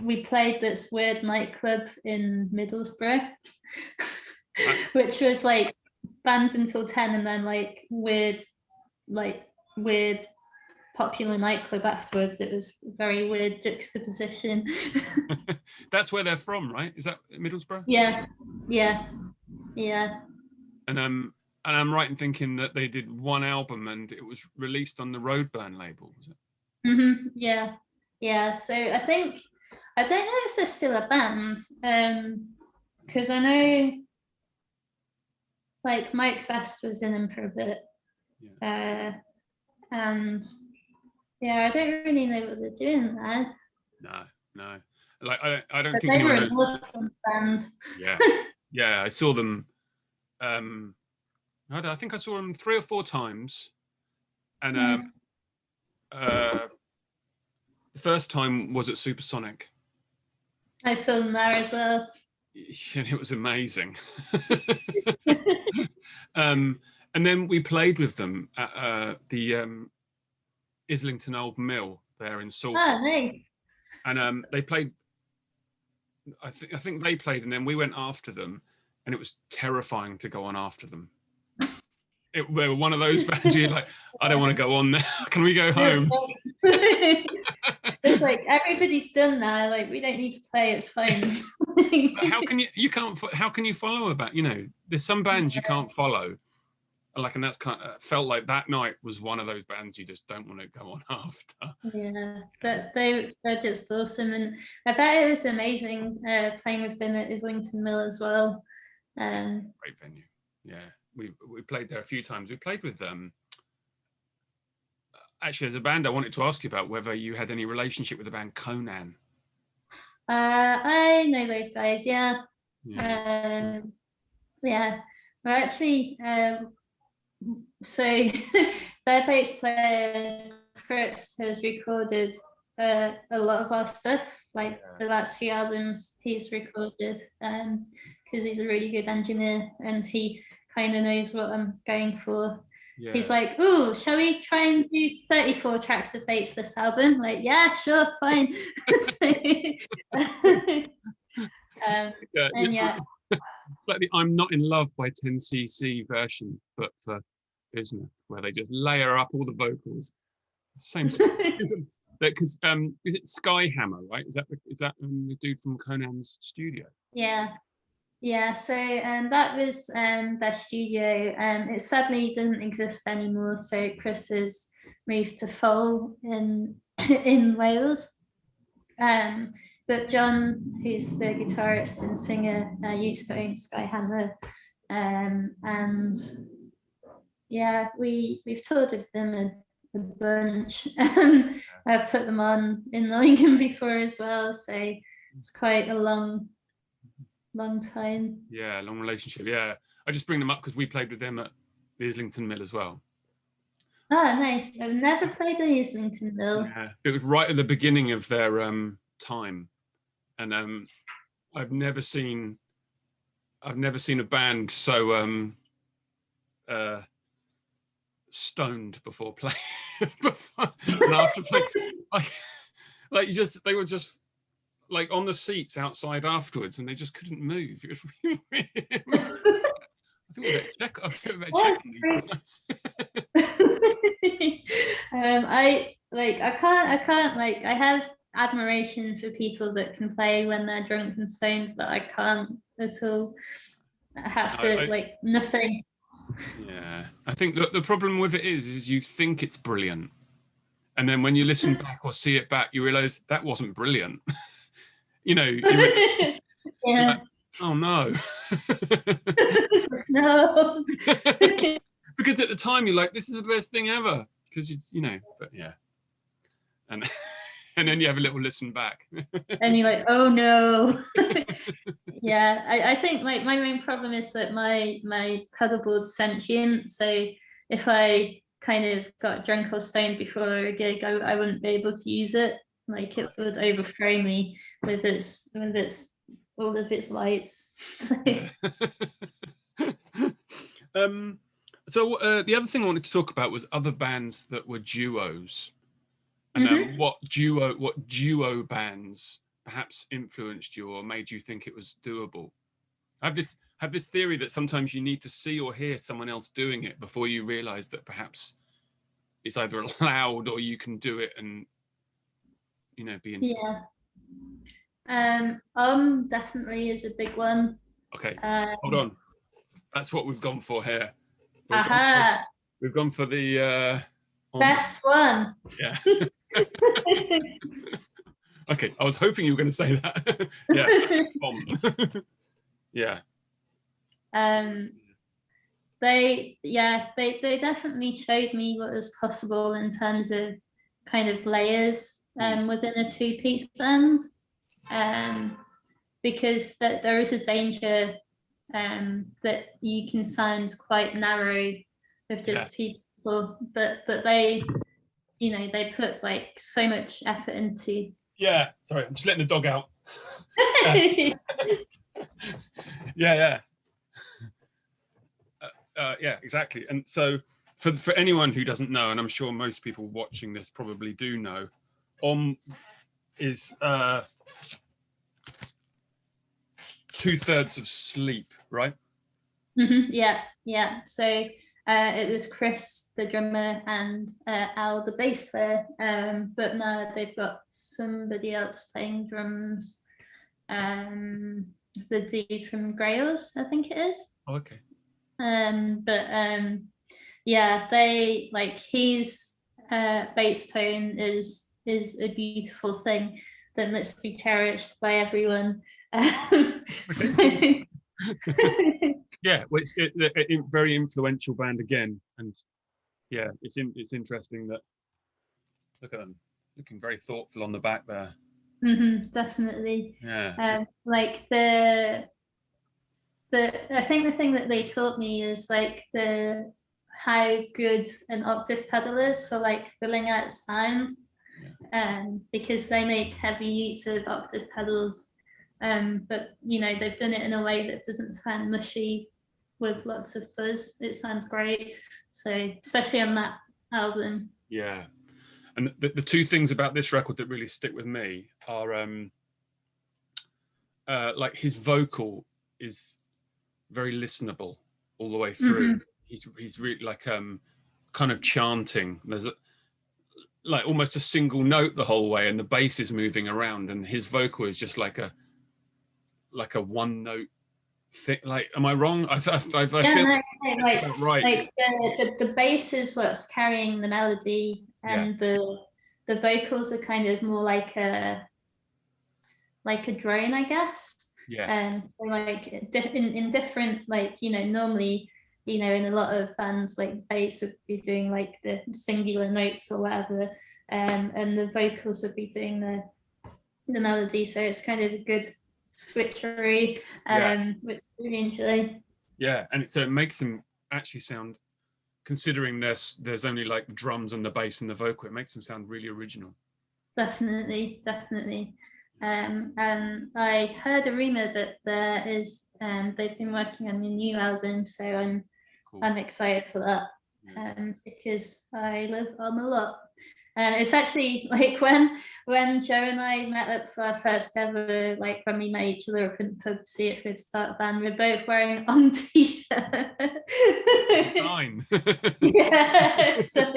We played this weird nightclub in Middlesbrough, which was like bands until 10 and then like weird popular nightclub afterwards. It was a very weird juxtaposition. That's where they're from, right? Is that Middlesbrough? Yeah. And I'm right in thinking that they did one album and it was released on the Roadburn label, was it? Yeah. So I don't know if they're still a band, because I know like Mike Fest was in them for a bit, and I don't really know what they're doing there. No. Like I don't but think they were anyone an awesome band. Yeah. I saw them. I think I saw them 3 or 4 times, and the first time was at Supersonic. I saw them there as well. And it was amazing. And then we played with them at the Islington Old Mill there in Salford. Oh, nice. And they played. I think they played, and then we went after them, and it was terrifying to go on after them. They were one of those bands where you're like, I don't want to go on now. Can we go home? It's like everybody's done now. Like we don't need to play. It's fine. How can how can you follow a band? You know, there's some bands you can't follow. Like, and that's kind of felt like that night was one of those bands you just don't want to go on after. Yeah, but they're just awesome, and I bet it was amazing playing with them at Islington Mill as well. Great venue. Yeah, we played there a few times. We played with them. Actually, as a band, I wanted to ask you about whether you had any relationship with the band Conan. I know those guys. Yeah. Well, actually, so their bass player Chris has recorded a lot of our stuff, like the last few albums he's recorded, because he's a really good engineer and he kind of knows what I'm going for. He's like, "Ooh, shall we try and do 34 tracks of bass this album?" Like, yeah, sure, fine. Like the "I'm Not in Love" by 10cc version, but for Bismuth, where they just layer up all the vocals. Same because is it Skyhammer, right? Is that the dude from Conan's studio? Yeah, so that was their studio. It sadly doesn't exist anymore. So Chris has moved to Pohl in Wales. But John, who's the guitarist and singer, used to own Skyhammer, and we've toured with them a bunch. I've put them on in Nottingham before as well, so it's quite a long time. Yeah, long relationship. Yeah, I just bring them up because we played with them at the Islington Mill as well. Oh, nice. I've never played the Islington Mill. Yeah, it was right at the beginning of their time, and I've never seen a band so stoned before playing and after playing. They were just like on the seats outside afterwards, and they just couldn't move. It was really, I think we're checking these guys. I have admiration for people that can play when they're drunk and stoned, but I can't at all. I have to nothing. Yeah, I think the problem with it is you think it's brilliant, and then when you listen back or see it back, you realize that wasn't brilliant. You know, yeah. Like, oh no. No. Because at the time you're like, this is the best thing ever. Because you know, but yeah. And then you have a little listen back. And you're like, oh no. Yeah, I think like my main problem is that my pedalboard's sentient. So if I kind of got drunk or stoned before a gig, I wouldn't be able to use it. Like it would overthrow me with all of its lights. So, the other thing I wanted to talk about was other bands that were duos, and what duo bands perhaps influenced you or made you think it was doable. I have this theory that sometimes you need to see or hear someone else doing it before you realise that perhaps it's either allowed or you can do it and, you know, be inspired? Definitely is a big one. Okay, hold on. That's what we've gone for here. We've gone for the best one. Yeah. Okay, I was hoping you were going to say that. Yeah. Yeah. They definitely showed me what was possible in terms of kind of layers within a two-piece band, because there is a danger that you can sound quite narrow with just two people, but they, you know, they put like so much effort into. Yeah, sorry, I'm just letting the dog out. Yeah. Yeah, exactly. And so for anyone who doesn't know, and I'm sure most people watching this probably do know, is Two-Thirds of Sleep, right? Yeah. So it was Chris, the drummer, and Al, the bass player. But now they've got somebody else playing drums. The dude from Grails, I think it is. Oh, okay. Yeah, they like his bass tone is a beautiful thing that must be cherished by everyone. Yeah, well, it's a very influential band again, and yeah, it's interesting that look at them looking very thoughtful on the back there. Definitely. Yeah. Like I think the thing that they taught me is like how good an octave pedal is for like filling out sound, because they make heavy use of octave pedals, but you know, they've done it in a way that doesn't sound mushy with lots of fuzz. It sounds great, so especially on that album. Yeah, and the two things about this record that really stick with me are like his vocal is very listenable all the way through. He's really like kind of chanting. There's like almost a single note the whole way, and the bass is moving around, and his vocal is just like a one note thing. Like, am I wrong? I feel like right. Like the bass is what's carrying the melody, and the vocals are kind of more like a drone, I guess. Yeah. So like in different, like, you know, normally, you know, in a lot of bands, like bass would be doing like the singular notes or whatever, and the vocals would be doing the melody. So it's kind of a good switchery, which I really enjoy. Yeah, and so it makes them actually sound, considering there's only like drums and the bass and the vocal, it makes them sound really original. Definitely. And I heard a rumor that there is, they've been working on a new album, so I'm excited for that, because I love them a lot. And it's actually like when Joe and I met up for our first ever, like when we met each other up in the pub to see if we'd start a band, we're both wearing on t-shirt. Fine. Yeah. So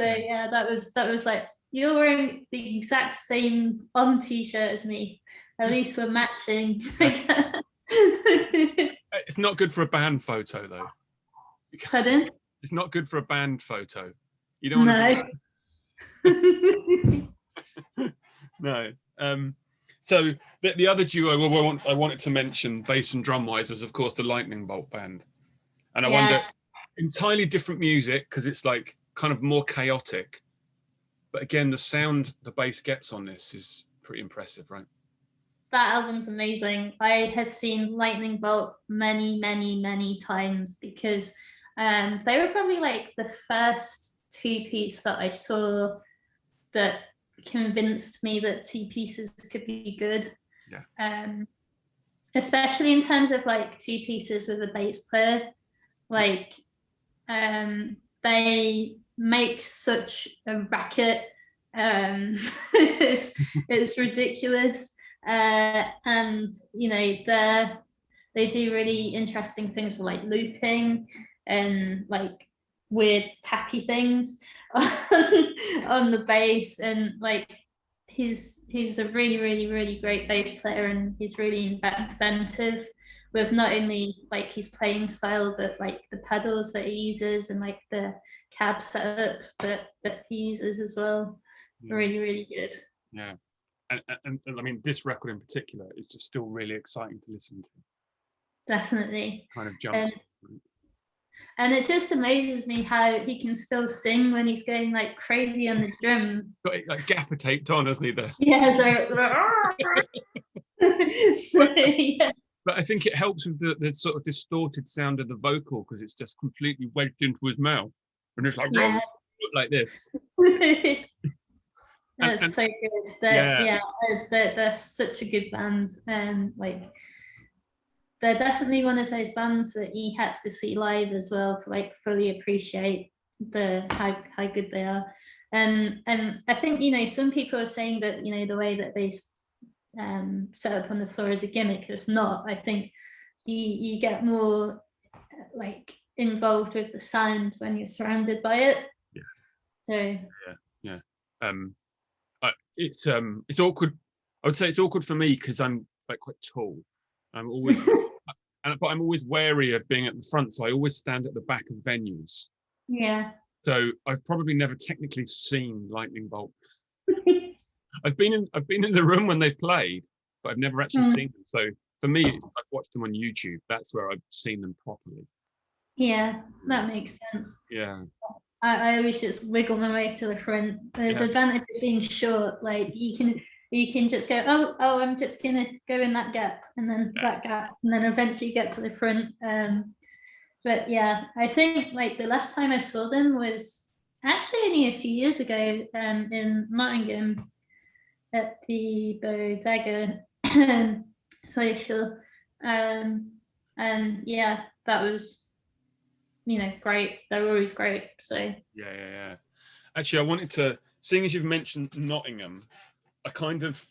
yeah, that was like, you're wearing the exact same on t-shirt as me. At least we're matching. It's not good for a band photo though. Pardon? It's not good for a band photo. You don't want to. No. So the other duo I wanted to mention, bass and drum wise, was of course the Lightning Bolt band, and I wonder, entirely different music because it's like kind of more chaotic, but again the sound the bass gets on this is pretty impressive, right? That album's amazing. I have seen Lightning Bolt many times because they were probably like the first two-piece that I saw that convinced me that two pieces could be good. Yeah. Especially in terms of like two pieces with a bass player. Like they make such a racket. It's ridiculous. And you know, they do really interesting things with like looping and like weird tappy things on the bass, and like he's a really great bass player, and he's really inventive with not only like his playing style, but like the pedals that he uses and like the cab setup that he uses as well. Really good. Yeah. And I mean, this record in particular is just still really exciting to listen to. Definitely. Kind of jumps. And it just amazes me how he can still sing when he's going like crazy on the drums. Got it like gaffer taped on, hasn't he? There. Yeah. So yeah. But I think it helps with the sort of distorted sound of the vocal, because it's just completely wedged into his mouth, and it's like like this. That's so good. They're such a good band, and like they're definitely one of those bands that you have to see live as well to like fully appreciate how good they are. And I think, you know, some people are saying that, you know, the way that they set up on the floor is a gimmick. It's not. I think you get more like involved with the sound when you're surrounded by it. So it's awkward. I would say it's awkward for me because I'm like quite tall. I'm always but I'm always wary of being at the front, so I always stand at the back of venues. Yeah. So I've probably never technically seen lightning bolts. I've been in the room when they've played, but I've never actually seen them. So for me, I've watched them on YouTube. That's where I've seen them properly. Yeah, that makes sense. Yeah. I always just wiggle my way to the front. There's advantage of being short. Like you can just go, oh, I'm just gonna go in that gap, and then that gap, and then eventually get to the front. But yeah, I think like the last time I saw them was actually only a few years ago in Nottingham at the Bodega Social. And yeah, that was, you know, great. They're always great. So yeah. Actually, I wanted to, seeing as you've mentioned Nottingham, I kind of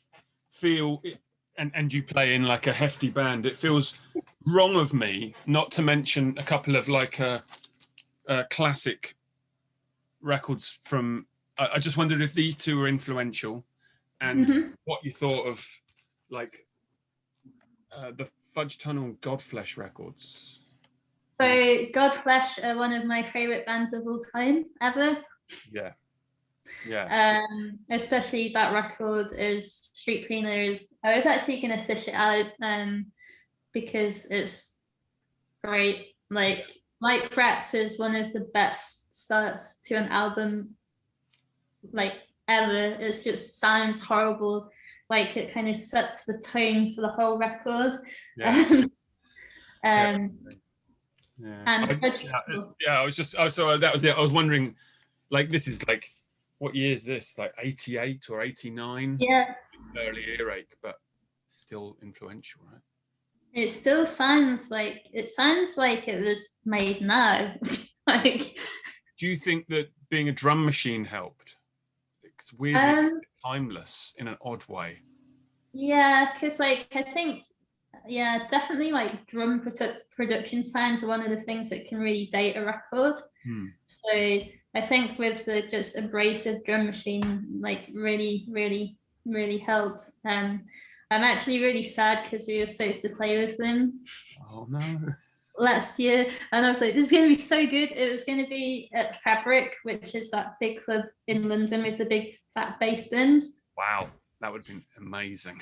feel it, and you play in like a hefty band, it feels wrong of me not to mention a couple of like classic records from, I just wondered if these two were influential, and what you thought of like the Fudge Tunnel Godflesh records. So Godflesh are one of my favorite bands of all time ever. Yeah. Especially that record is Street Cleaners. I was actually going to fish it out because it's great. Like Rats is one of the best starts to an album like ever. It just sounds horrible. Like it kind of sets the tone for the whole record. Yeah. And so that was it. I was wondering, like, this is like, what year is this? Like 88 or 89? Yeah. Early earache, but still influential, right? It still sounds like it was made now. Like, do you think that being a drum machine helped? It's weirdly timeless in an odd way. Yeah, because like I think, yeah, definitely like drum production sounds are one of the things that can really date a record. So I think with the just abrasive drum machine, like really helped. I'm actually really sad because we were supposed to play with them. Oh no. Last year, and I was like, this is going to be so good. It was going to be at Fabric, which is that big club in London with the big fat bass bins. Wow, that would have been amazing.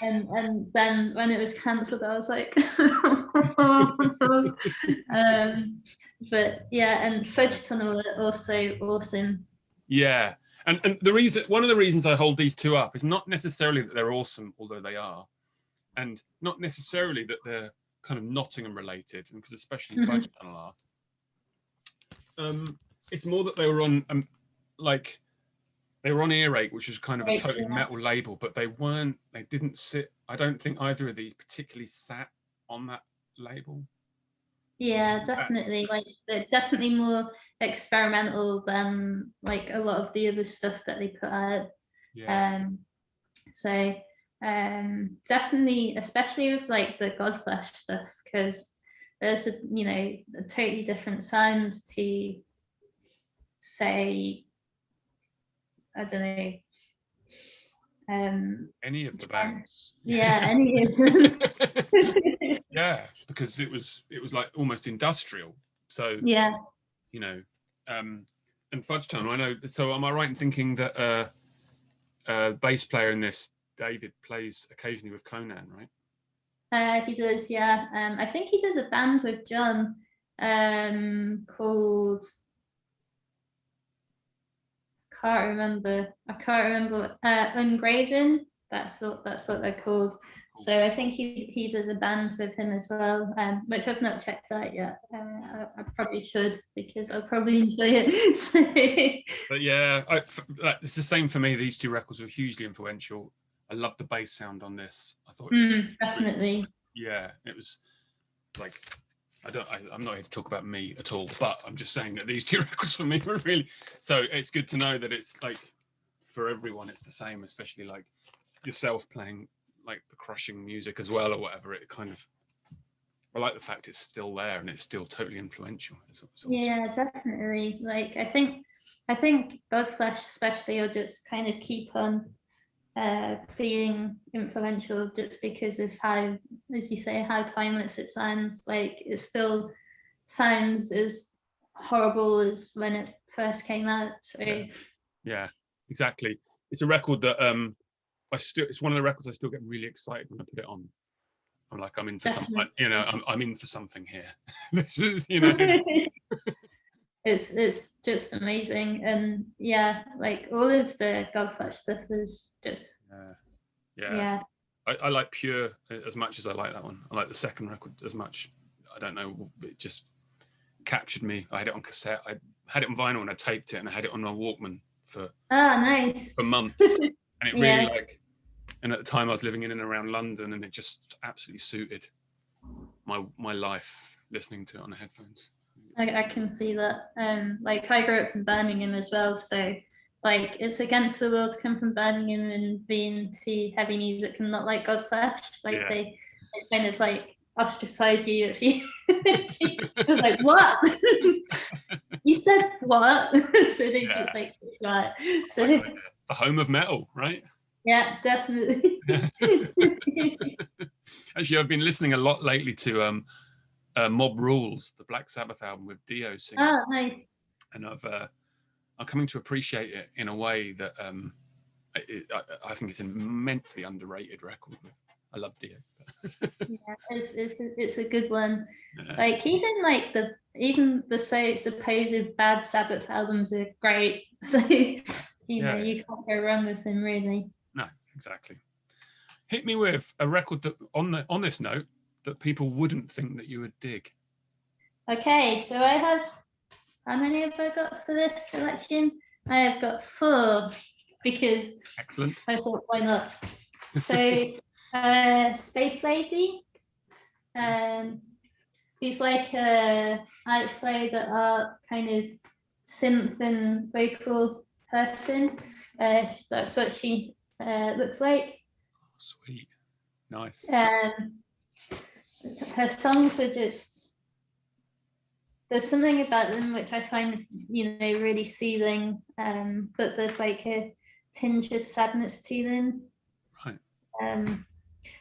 And then when it was cancelled, I was like, but yeah, and Fudge Tunnel are also awesome. Yeah, and one of the reasons I hold these two up is not necessarily that they're awesome, although they are, and not necessarily that they're kind of Nottingham related, because especially Fudge Tunnel are. It's more that they were on they were on Earache, which was kind of a totally metal label, but they didn't sit, I don't think either of these particularly sat on that label. Yeah, definitely. Like they're definitely more experimental than like a lot of the other stuff that they put out. Yeah. So definitely, especially with like the Godflesh stuff, because there's a totally different sound to say, I don't know, any of the bands. Yeah, any of them. Yeah, because it was like almost industrial. So yeah, you know, and Fudge Tunnel, I know. So am I right in thinking that bass player in this, David, plays occasionally with Conan, right? he does. Yeah, I think he does a band with John called. I can't remember. Ungraven. That's what they're called. So I think he does a band with him as well, which I've not checked out yet. I probably should, because I'll probably enjoy it. So. But yeah, it's the same for me. These two records were hugely influential. I love the bass sound on this. I thought definitely. Yeah, it was like, I'm not here to talk about me at all, but I'm just saying that these two records for me were really, so it's good to know that it's like for everyone it's the same, especially like yourself playing like the crushing music as well or whatever. It kind of, I like the fact it's still there and it's still totally influential. It's awesome. Yeah, definitely. Like I think Godflesh especially will just kind of keep on being influential just because of how, as you say, how timeless it sounds. Like it still sounds as horrible as when it first came out. So yeah, exactly. It's a record that it's one of the records I still get really excited when I put it on. I'm like, I'm in for something, you know, I'm in for something here. This is, you know. It's just amazing. And yeah, like all of the Godflesh stuff is just yeah. I like Pure as much as I like that one. I like the second record as much. I don't know, it just captured me. I had it on cassette, I had it on vinyl and I taped it, and I had it on my Walkman for nice for months. And it really like, and at the time I was living in and around London, and it just absolutely suited my life listening to it on the headphones. I can see that. Like I grew up in Birmingham as well, so like it's against the law to come from Birmingham and be into heavy music and not like Godflesh. Like they kind of like ostracize you if you like what you said what. So they just like right. So the home of metal, right? Yeah, definitely. Actually, I've been listening a lot lately to Mob Rules, the Black Sabbath album with Dio singing. Oh, nice. And I'm coming to appreciate it in a way that I think it's an immensely underrated record. I love Dio. Yeah, it's a good one. Like even the supposed bad Sabbath albums are great. So you know you can't go wrong with them really. No, exactly. Hit me with a record that on this note that people wouldn't think that you would dig. Okay, so I have, how many have I got for this selection? I have got 4 because excellent. I thought why not. So Space Lady, who's like outside art kind of synth and vocal person. That's what she looks like. Sweet, nice. Her songs are just, there's something about them which I find, you know, really soothing, but there's like a tinge of sadness to them. Right.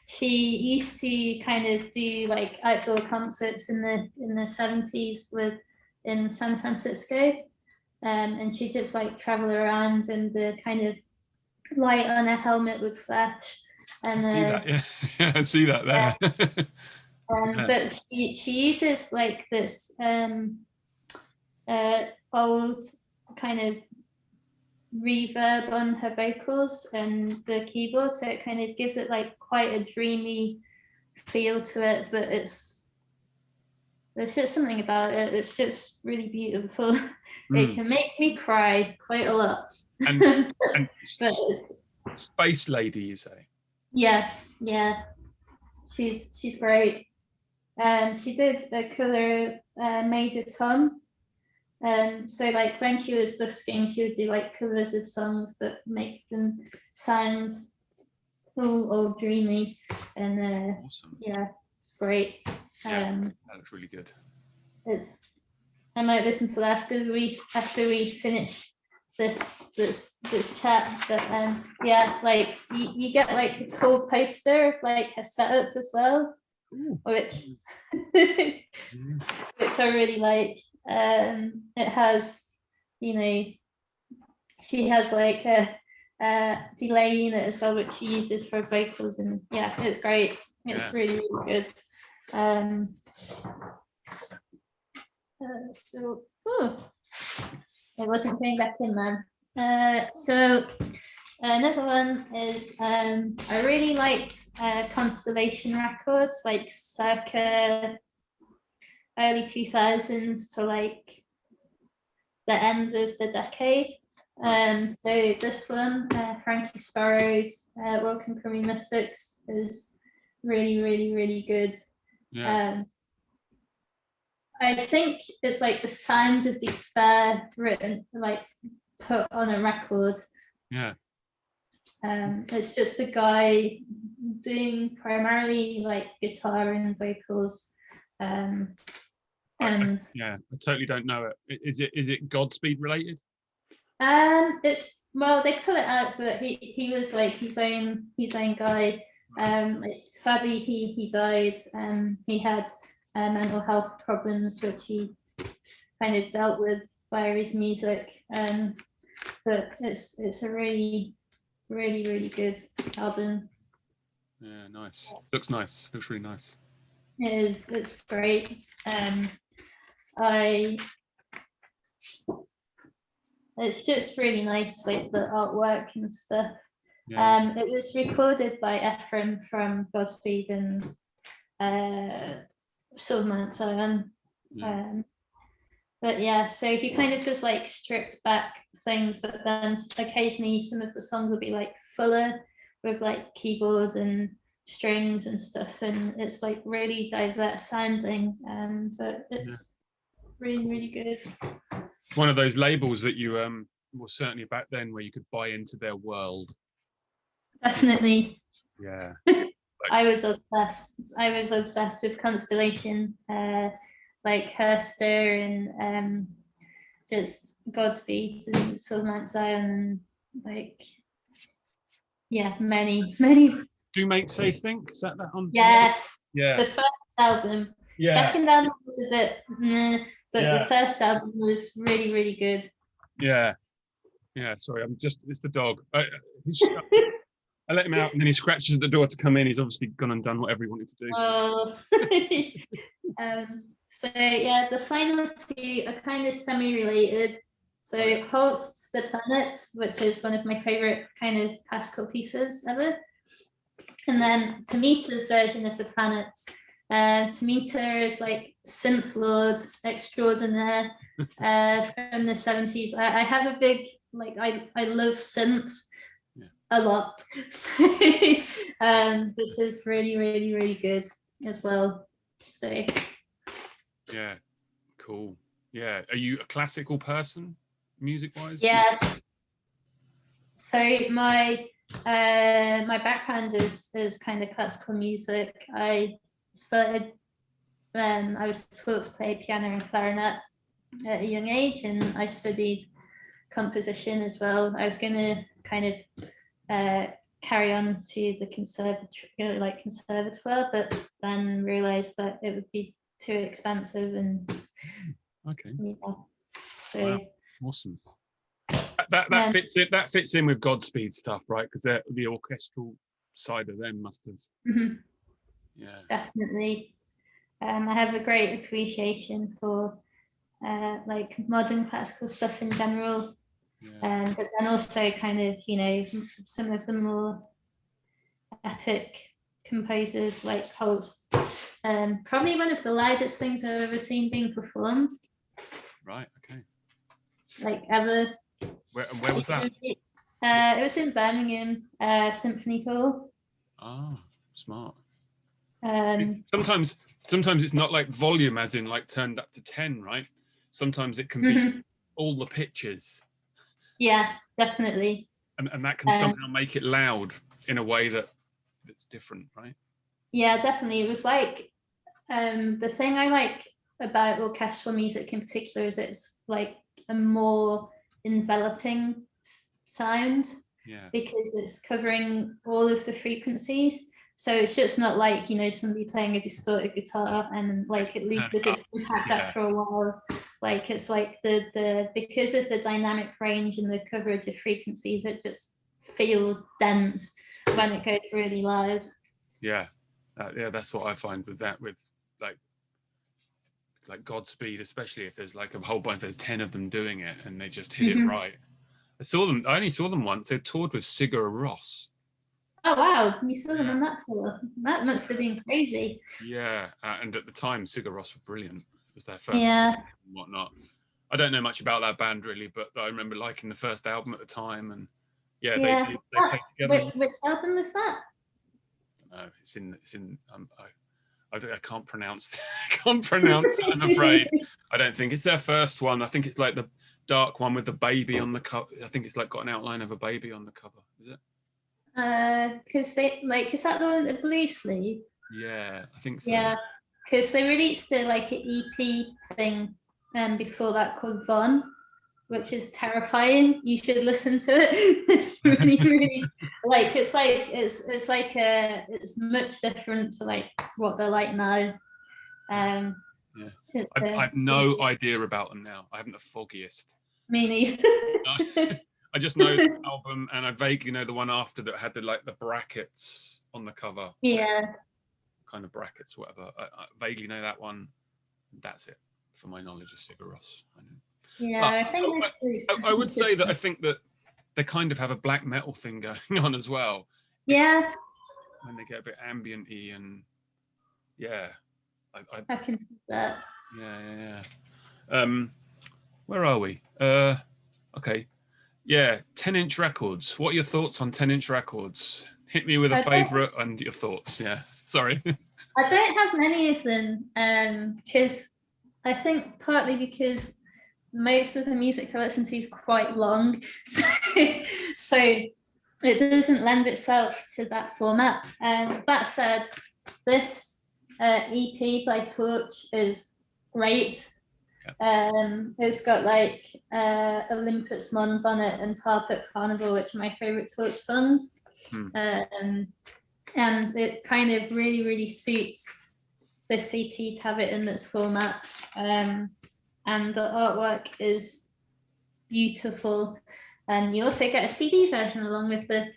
She used to kind of do like outdoor concerts in the 70s in San Francisco, and she just like travel around in the kind of light on a helmet with flash. And I see that, yeah. I see that there. But she uses like this old kind of reverb on her vocals and the keyboard, so it kind of gives it like quite a dreamy feel to it, but there's just something about it, it's just really beautiful. It can make me cry quite a lot. And Space Lady, you say? Yeah, she's great. She did a cover Major Tom. So like when she was busking, she would do like covers of songs that make them sound all dreamy, and awesome. Yeah, it's great. That looks really good. It's I might listen to that after we finish this chat. But yeah, like you get like a cool poster of like her setup as well, which which I really like. It has, you know, she has like a delay unit as well, which she uses for vocals, and yeah, it's great. It's really, really good. So it wasn't going back in then. So another one is I really liked Constellation Records, like circa early 2000s to like the end of the decade. So this one, Frankie Sparrow's Welcome Crummy Mystics, is really, really, really good. I think it's like the sound of despair written, like put on a record. It's just a guy doing primarily like guitar and vocals. And I totally don't know it. Is it Godspeed related? It's, well, they put it out, but he was like his own guy. Like sadly he died. He had mental health problems, which he kind of dealt with via his music. But it's a really, really, really good album. Yeah, nice. Looks nice. Looks really nice. It is. It's great. It's just really nice, like the artwork and stuff. It was recorded by Ephraim from Godspeed and Silver Mount Zion. But yeah, so he kind of just like stripped back things, but then occasionally some of the songs will be like fuller with like keyboard and strings and stuff, and it's like really diverse sounding, but it's really, really good. One of those labels that you well, certainly back then, where you could buy into their world. Definitely. Yeah. I was obsessed with Constellation, like Herster and just Godspeed and Silver Mount Zion, and like many. Do Make Say Think? Is that on? Yes. Yeah. The first album. Yeah. Second album was a bit, but the first album was really, really good. Yeah. Yeah. Sorry, it's the dog. I let him out, and then he scratches at the door to come in. He's obviously gone and done whatever he wanted to do. Oh. So yeah, the final two are kind of semi-related. So Holst's The Planet, which is one of my favorite kind of classical pieces ever. And then Tamita's version of The Planet. Tamita is like synth lord extraordinaire from the 70s. I have a big, like, I love synths a lot. So this is really, really, really good as well. So yeah, cool. Yeah, are you a classical person, music-wise? Yes. So my background is kind of classical music. I started. I was taught to play piano and clarinet at a young age, and I studied composition as well. I was going to kind of carry on to the conservatoire, but then realised that it would be too expensive, and so wow. Awesome. That fits it. That fits in with Godspeed stuff, right? Because the orchestral side of them must have. Yeah, definitely. I have a great appreciation for like modern classical stuff in general, but then also kind of, you know, some of the more epic composers like Holst. Probably one of the loudest things I've ever seen being performed. Right. Okay. Like ever. Where was that? It was in Birmingham Symphony Hall. Oh, smart. Sometimes it's not like volume as in like turned up to 10, right? Sometimes it can be all the pitches. Yeah, definitely. And that can somehow make it loud in a way that's different, right? Yeah, definitely. It was like the thing I like about orchestral music in particular is it's like a more enveloping sound, because it's covering all of the frequencies. So it's just not like, you know, somebody playing a distorted guitar and like it loses its impact after a while. Like it's like the because of the dynamic range and the coverage of frequencies, it just feels dense when it goes really loud. Yeah, that's what I find with that, with like Godspeed, especially if there's like a whole bunch, there's 10 of them doing it and they just hit it right. I only saw them once. They toured with Sigur Rós. Oh wow, you saw them on that tour. That must have been crazy. Yeah, and at the time Sigur Rós were brilliant. It was their first and whatnot. I don't know much about that band really, but I remember liking the first album at the time, and they played together. Which album was that? No, it's in I can't pronounce it, I'm afraid. I don't think it's their first one. I think it's like the dark one with the baby on the cover. I think it's like got an outline of a baby on the cover. Is it? Because they like, is that the one with the blue sleeve? Yeah, I think so. Yeah, because they released an EP thing before that called Von, which is terrifying. You should listen to it. It's really like it's much different to like what they're like now. I've no idea about them now. I haven't the foggiest. Me neither. I just know the album, and I vaguely know the one after that had the brackets on the cover. Yeah. Kind of brackets, whatever. I vaguely know that one. That's it for my knowledge of Sigur Rós. Yeah, I think I would say that I think that they kind of have a black metal thing going on as well. Yeah. When they get a bit ambient-y and I can see that. Yeah. Where are we? Okay. Yeah, 10-inch records. What are your thoughts on 10-inch records? Hit me with a favourite and your thoughts. Yeah, sorry. I don't have many of them because I think partly because most of the music I listen to is quite long, so it doesn't lend itself to that format. That said, this EP by Torch is great. It's got like Olympus Mons on it and Tarpet Carnival, which are my favorite Torch songs. And it kind of really suits this EP to have it in this format. And the artwork is beautiful, and you also get a CD version along with the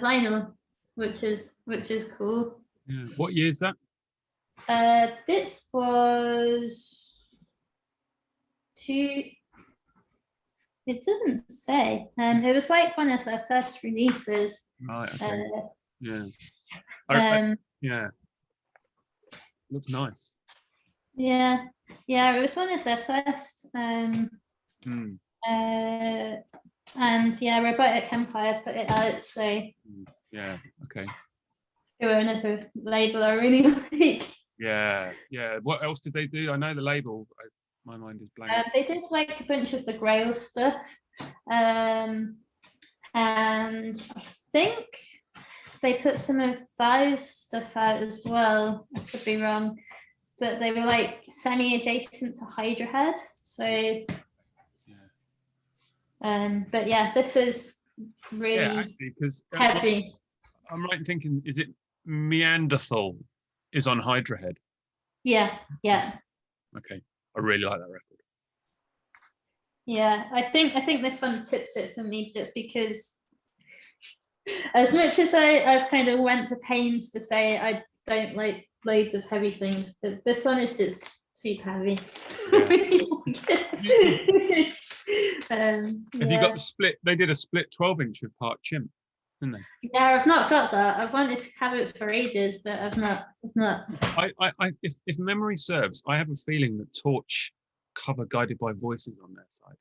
vinyl, which is cool. Yeah. What year is that? This was it doesn't say. It was like one of their first releases. Right. Okay. Yeah. Looks nice. Yeah, it was one of their first. And Robotic Empire put it out. So. Yeah. Okay. They were another label I really like. Yeah. What else did they do? I know the label. My mind is blank. They did like a bunch of the Grail stuff, and I think they put some of Bow's stuff out as well. I could be wrong, but they were like semi-adjacent to Hydra Head. So, but yeah, this is really heavy. I'm right in thinking, is it Neanderthal is on Hydra Head? Yeah. Okay, I really like that record. Yeah, I think this one tips it for me, just because as much as I've kind of went to pains to say I don't like loads of heavy things, this one is just super heavy. Have you got the split? They did a split 12-inch with Part Chimp, didn't they? Yeah, I've not got that. I've wanted to have it for ages, but I've not. If memory serves, I have a feeling that Torch cover Guided by Voices on their side.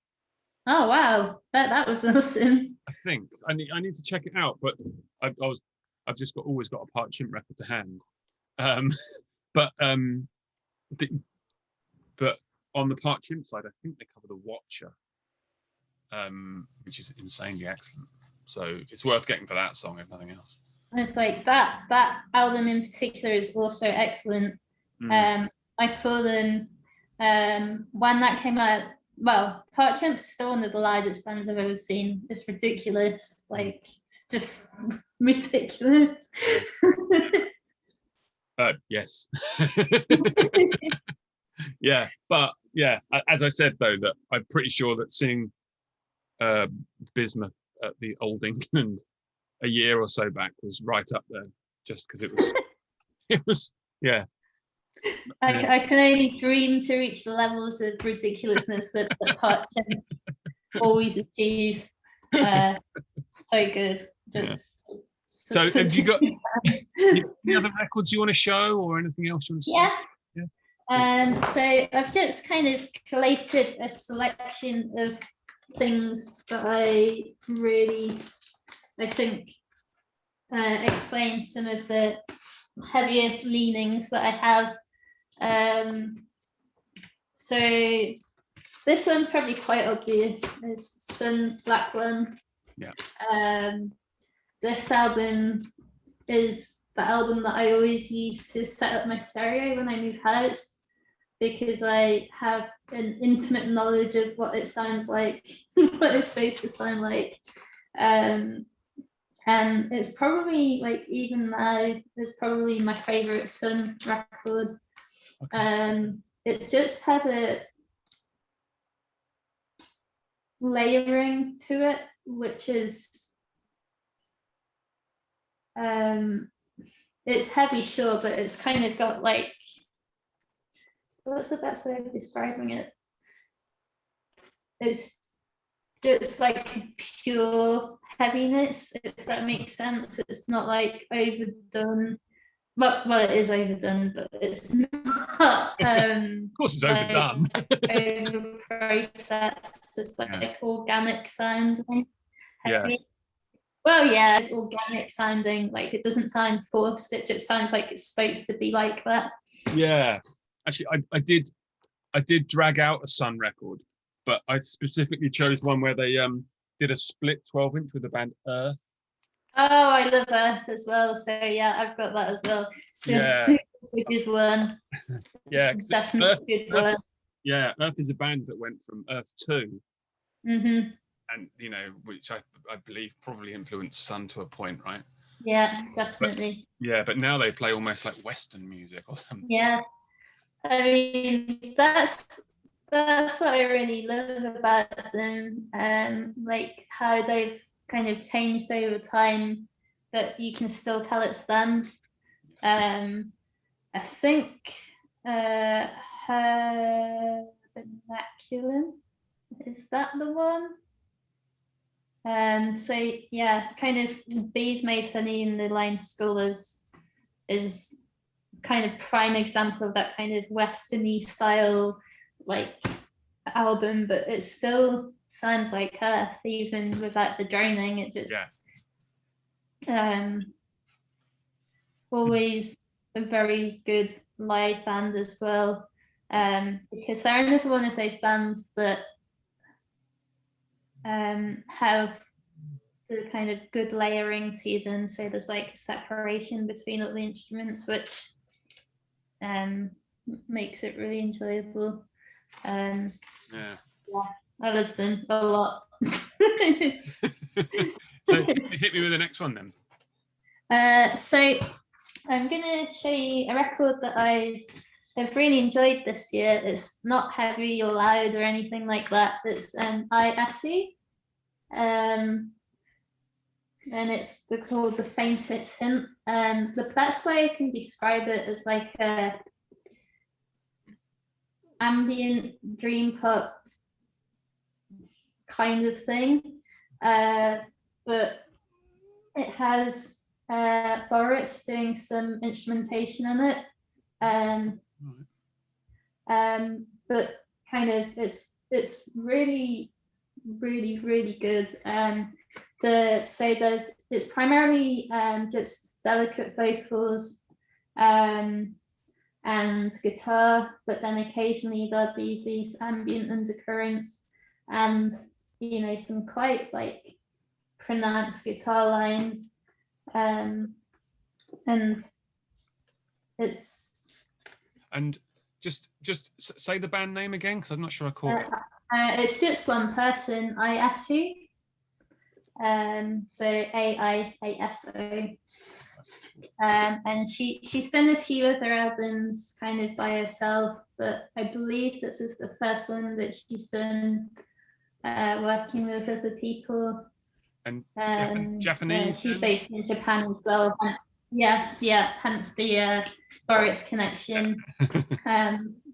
Oh wow, that was awesome. I think I need to check it out, but I've just always got a Part Chimp record to hand. But on the Part Chimp side, I think they cover the Watcher, which is insanely excellent. So it's worth getting for that song, if nothing else. It's like that album in particular is also excellent. I saw them when that came out, well, Parchment's still one of the loudest bands I've ever seen. It's ridiculous, like it's just ridiculous. Yes. Yeah, but yeah, as I said though, that I'm pretty sure that seeing Bismuth at the Old England a year or so back was right up there, just because it was yeah. I can only dream to reach the levels of ridiculousness that Parchment always achieve. So good. Just so have you got any other records you want to show or anything else you want to say? So I've just kind of collated a selection of things that I think explains some of the heavier leanings that I have. So this one's probably quite obvious. It's Sun's Black One. Yeah. This album is the album that I always use to set up my stereo when I move house, because I have an intimate knowledge of what it sounds like, what it's supposed to sound like. And it's probably, like, even now, it's probably my favorite Sun record. Okay. It just has a layering to it, which is it's heavy, sure, but it's kind of got, like, what's the best way of describing it? It's just like pure heaviness, if that makes sense. It's not like overdone. Well, it is overdone, but it's not. Of course, it's like, overdone. Over processed, it's like organic sounding. Yeah. Well, yeah, organic sounding. Like, it doesn't sound forced. It just sounds like it's supposed to be like that. Yeah, actually, I did drag out a Sun record, but I specifically chose one where they did a split 12-inch with the band Earth. Oh, I love Earth as well. So yeah, I've got that as well. So it's a good one. Yeah, definitely Earth, a good one. Yeah, Earth is a band that went from Earth 2. Mm-hmm. And, you know, which I believe probably influenced Sun to a point, right? Yeah, definitely. But now they play almost like Western music or something. Yeah, I mean, that's what I really love about them, like how they've kind of changed over time, but you can still tell it's them. I think her vernaculum, is that the one? So yeah, kind of Bees Made Honey in the line School is kind of prime example of that kind of westerny style, like, album, but it still sounds like Earth even without the droning. It just always a very good live band as well, because they're another one of those bands that have the kind of good layering to them, so there's like a separation between all the instruments, which makes it really enjoyable. I love them a lot. So hit me with the next one then. So I'm gonna show you a record that I've really enjoyed this year. It's not heavy or loud or anything like that. It's Asva. And it's called The Faintest Hint. The best way I can describe it is like a ambient dream pop kind of thing, but it has Boris doing some instrumentation in it, but kind of it's really good. It's primarily just delicate vocals and guitar, but then occasionally there'll be these ambient undercurrents and, you know, some quite like pronounced guitar lines, and it's. And Just say the band name again, because I'm not sure I caught it. It's just one person, Iasu. So Aiaso. And she's done a few other albums kind of by herself, but I believe this is the first one that she's done working with other people. And Japanese. She's based in Japan as well. Yeah, hence the Boris connection.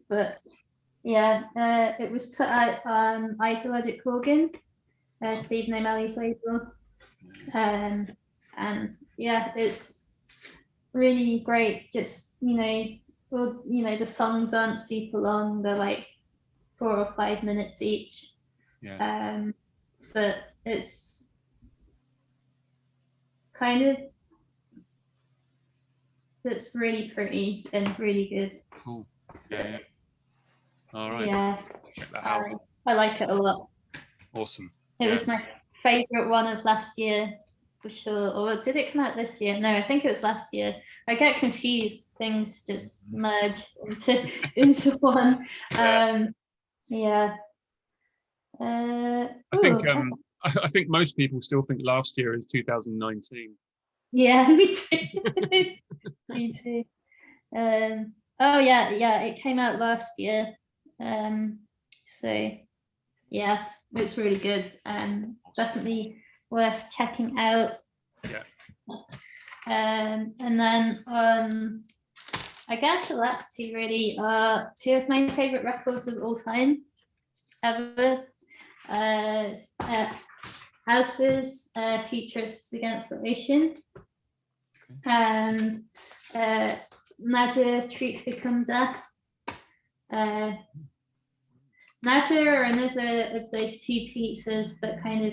But yeah, it was put out on Ideologic Organ, Steve Nomelli's label. And yeah, it's really great. Just, the songs aren't super long, they're like 4 or 5 minutes each. Yeah. But it's it's really pretty and really good. Cool. Yeah. All right. Yeah. Check that out. I like it a lot. Awesome. It was my favorite one of last year, for sure. Or did it come out this year? No, I think it was last year. I get confused. Things just merge into one. Yeah. I think most people still think last year is 2019. Yeah, me too. Me too. Oh yeah, it came out last year. So yeah, it's really good. Definitely worth checking out. Yeah. And then I guess the last two really are two of my favorite records of all time ever. Asva's Futurists Against the Ocean, and Nadia, Truth Become Death. Nadia are another of those two pieces that kind of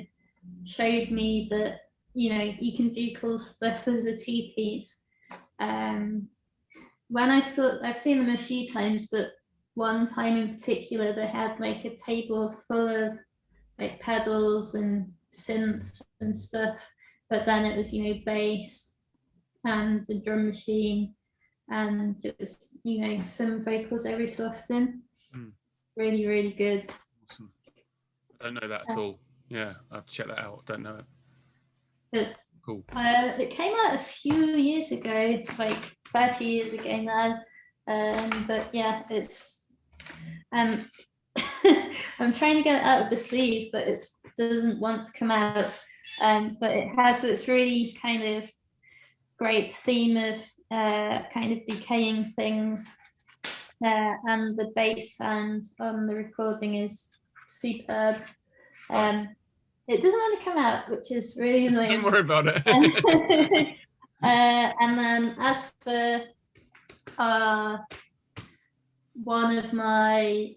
showed me that, you can do cool stuff as a two-piece. When I've seen them a few times, but one time in particular, they had like a table full of like pedals and synths and stuff, but then it was, bass and the drum machine and just, some vocals every so often. Really, really good. Awesome. I don't know that at all. Yeah, I have to check that out. I don't know it. It's cool. It came out a few years ago, like 30 years ago now. But yeah, it's I'm trying to get it out of the sleeve, but it doesn't want to come out. But it has this really kind of great theme of kind of decaying things. And the bass sound on the recording is superb. It doesn't want to come out, which is really annoying. Don't worry about it. And then as for one of my,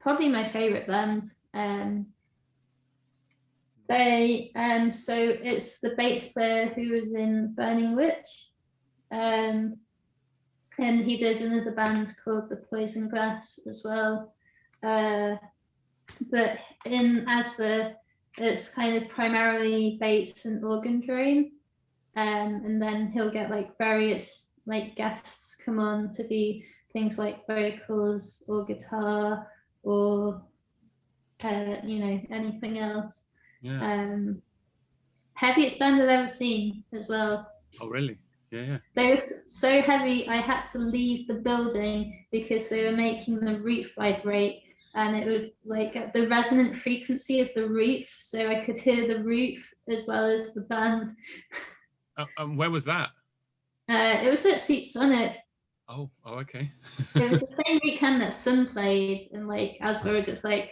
probably my favorite band. So it's the bass player who was in Burning Witch. And he did another band called The Poison Glass as well. But in Asva, it's kind of primarily bass and organ drone. And then he'll get like various like guests come on to do things like vocals or guitar or anything else. Heaviest band I've ever seen as well. Oh really? Yeah. They were so heavy I had to leave the building because they were making the roof vibrate, and it was like at the resonant frequency of the roof, so I could hear the roof as well as the band. Where was that? It was at Soup Sonic. Oh, okay. It was the same weekend that Sun played, and like as we were just like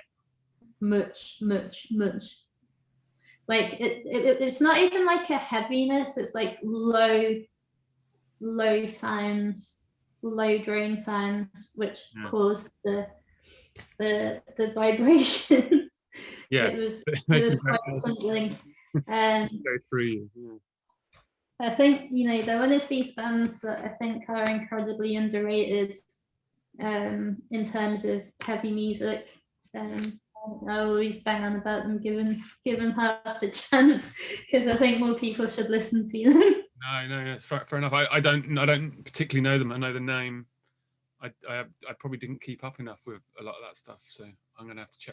much. Like it's not even like a heaviness, it's like low sounds, low drone sounds, which caused the vibration. It was quite something. Go through you. I think they're one of these bands that I think are incredibly underrated in terms of heavy music. I always bang on about them, given half the chance, because I think more people should listen to them. No, that's fair enough. I don't particularly know them. I know the name. I probably didn't keep up enough with a lot of that stuff, so I'm gonna have to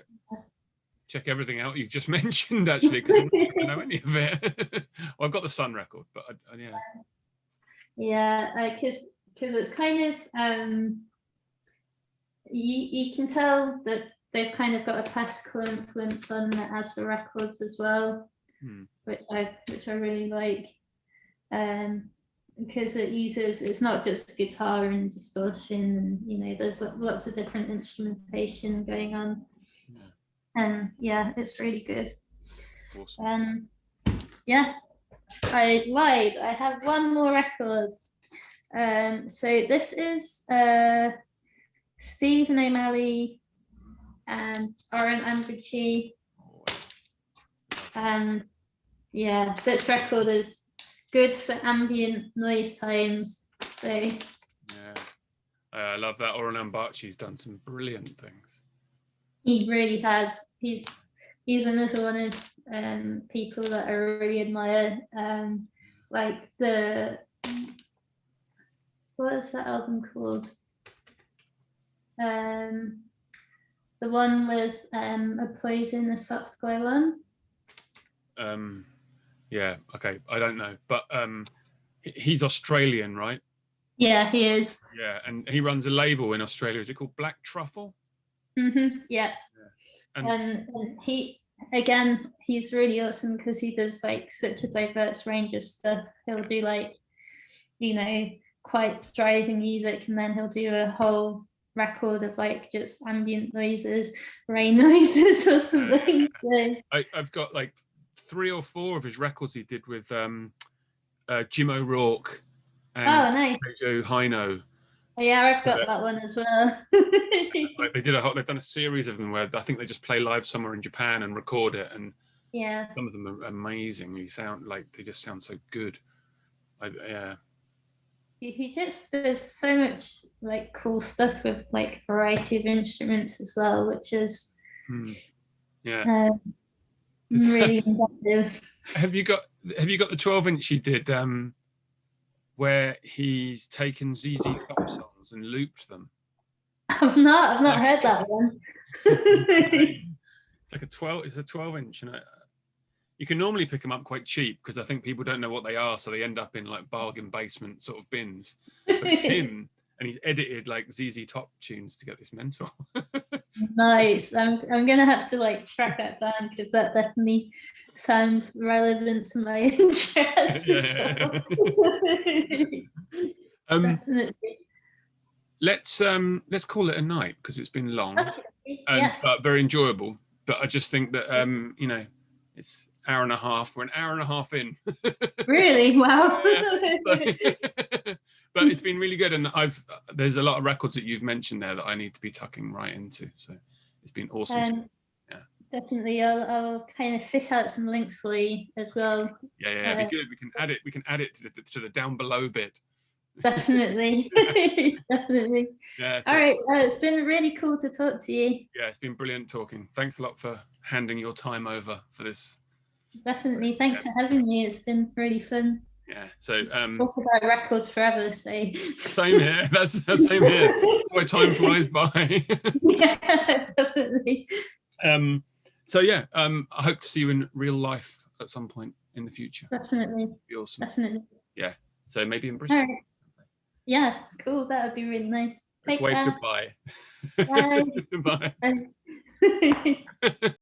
check everything out you've just mentioned, actually, because I'm not gonna know any of it. Well, I've got the Sun record, but yeah, because it's kind of you can tell that they've kind of got a classical influence on the Asva records as well, which I really like, because it's not just guitar and distortion, and there's lots of different instrumentation going on, and yeah, it's really good. Awesome. Yeah, I lied. I have one more record. So this is Stephen O'Malley and Oren Ambrici, and yeah, this record is good for ambient noise times. So yeah, I love that. Oren Ambrici's done some brilliant things. He really has. He's another one of people that I really admire. Like what is that album called? The one with a poison, a soft glow on. Yeah, okay, I don't know, but he's Australian, right? Yeah, he is. Yeah, and he runs a label in Australia. Is it called Black Truffle? Yeah. And he's really awesome because he does like such a diverse range of stuff. He'll do like, quite driving music, and then he'll do a whole record of like just ambient noises, rain noises or something. So I've got like 3 or 4 of his records he did with Jim O'Rourke and nice. Joe Hino. Oh, yeah, I've got that one as well. Like they've done a series of them where I think they just play live somewhere in Japan and record it, and yeah, some of them are amazingly they just sound so good. He just does so much like cool stuff with like variety of instruments as well, which is really inventive. Have you got the 12-inch he did where he's taken ZZ Top songs and looped them? I've not heard that one. It's like it's a 12-inch, and you can normally pick them up quite cheap because I think people don't know what they are, so they end up in like bargain basement sort of bins. But it's him, and he's edited like ZZ Top tunes to get this mental. Nice. I'm gonna have to like track that down because that definitely sounds relevant to my interest. Yeah. Definitely. Let's call it a night because it's been long and but very enjoyable. But I just think that it's hour and a half. We're an hour and a half in. Really? Wow. But it's been really good, and there's a lot of records that you've mentioned there that I need to be tucking right into. So it's been awesome. Definitely, I'll kind of fish out some links for you as well. Yeah, it'd be good. We can add it to the down below bit. Definitely. Definitely. Yeah. All right. It's been really cool to talk to you. Yeah, it's been brilliant talking. Thanks a lot for handing your time over for this. Definitely. Thanks for having me. It's been really fun. Yeah. So talk about records forever. So same here. That's same here. That's why time flies by. Yeah, definitely. So yeah, I hope to see you in real life at some point in the future. Definitely. That'd be awesome. Definitely. Yeah. So maybe in Bristol. Right. Yeah, cool. That would be really nice. Let's wave goodbye. Bye. Bye.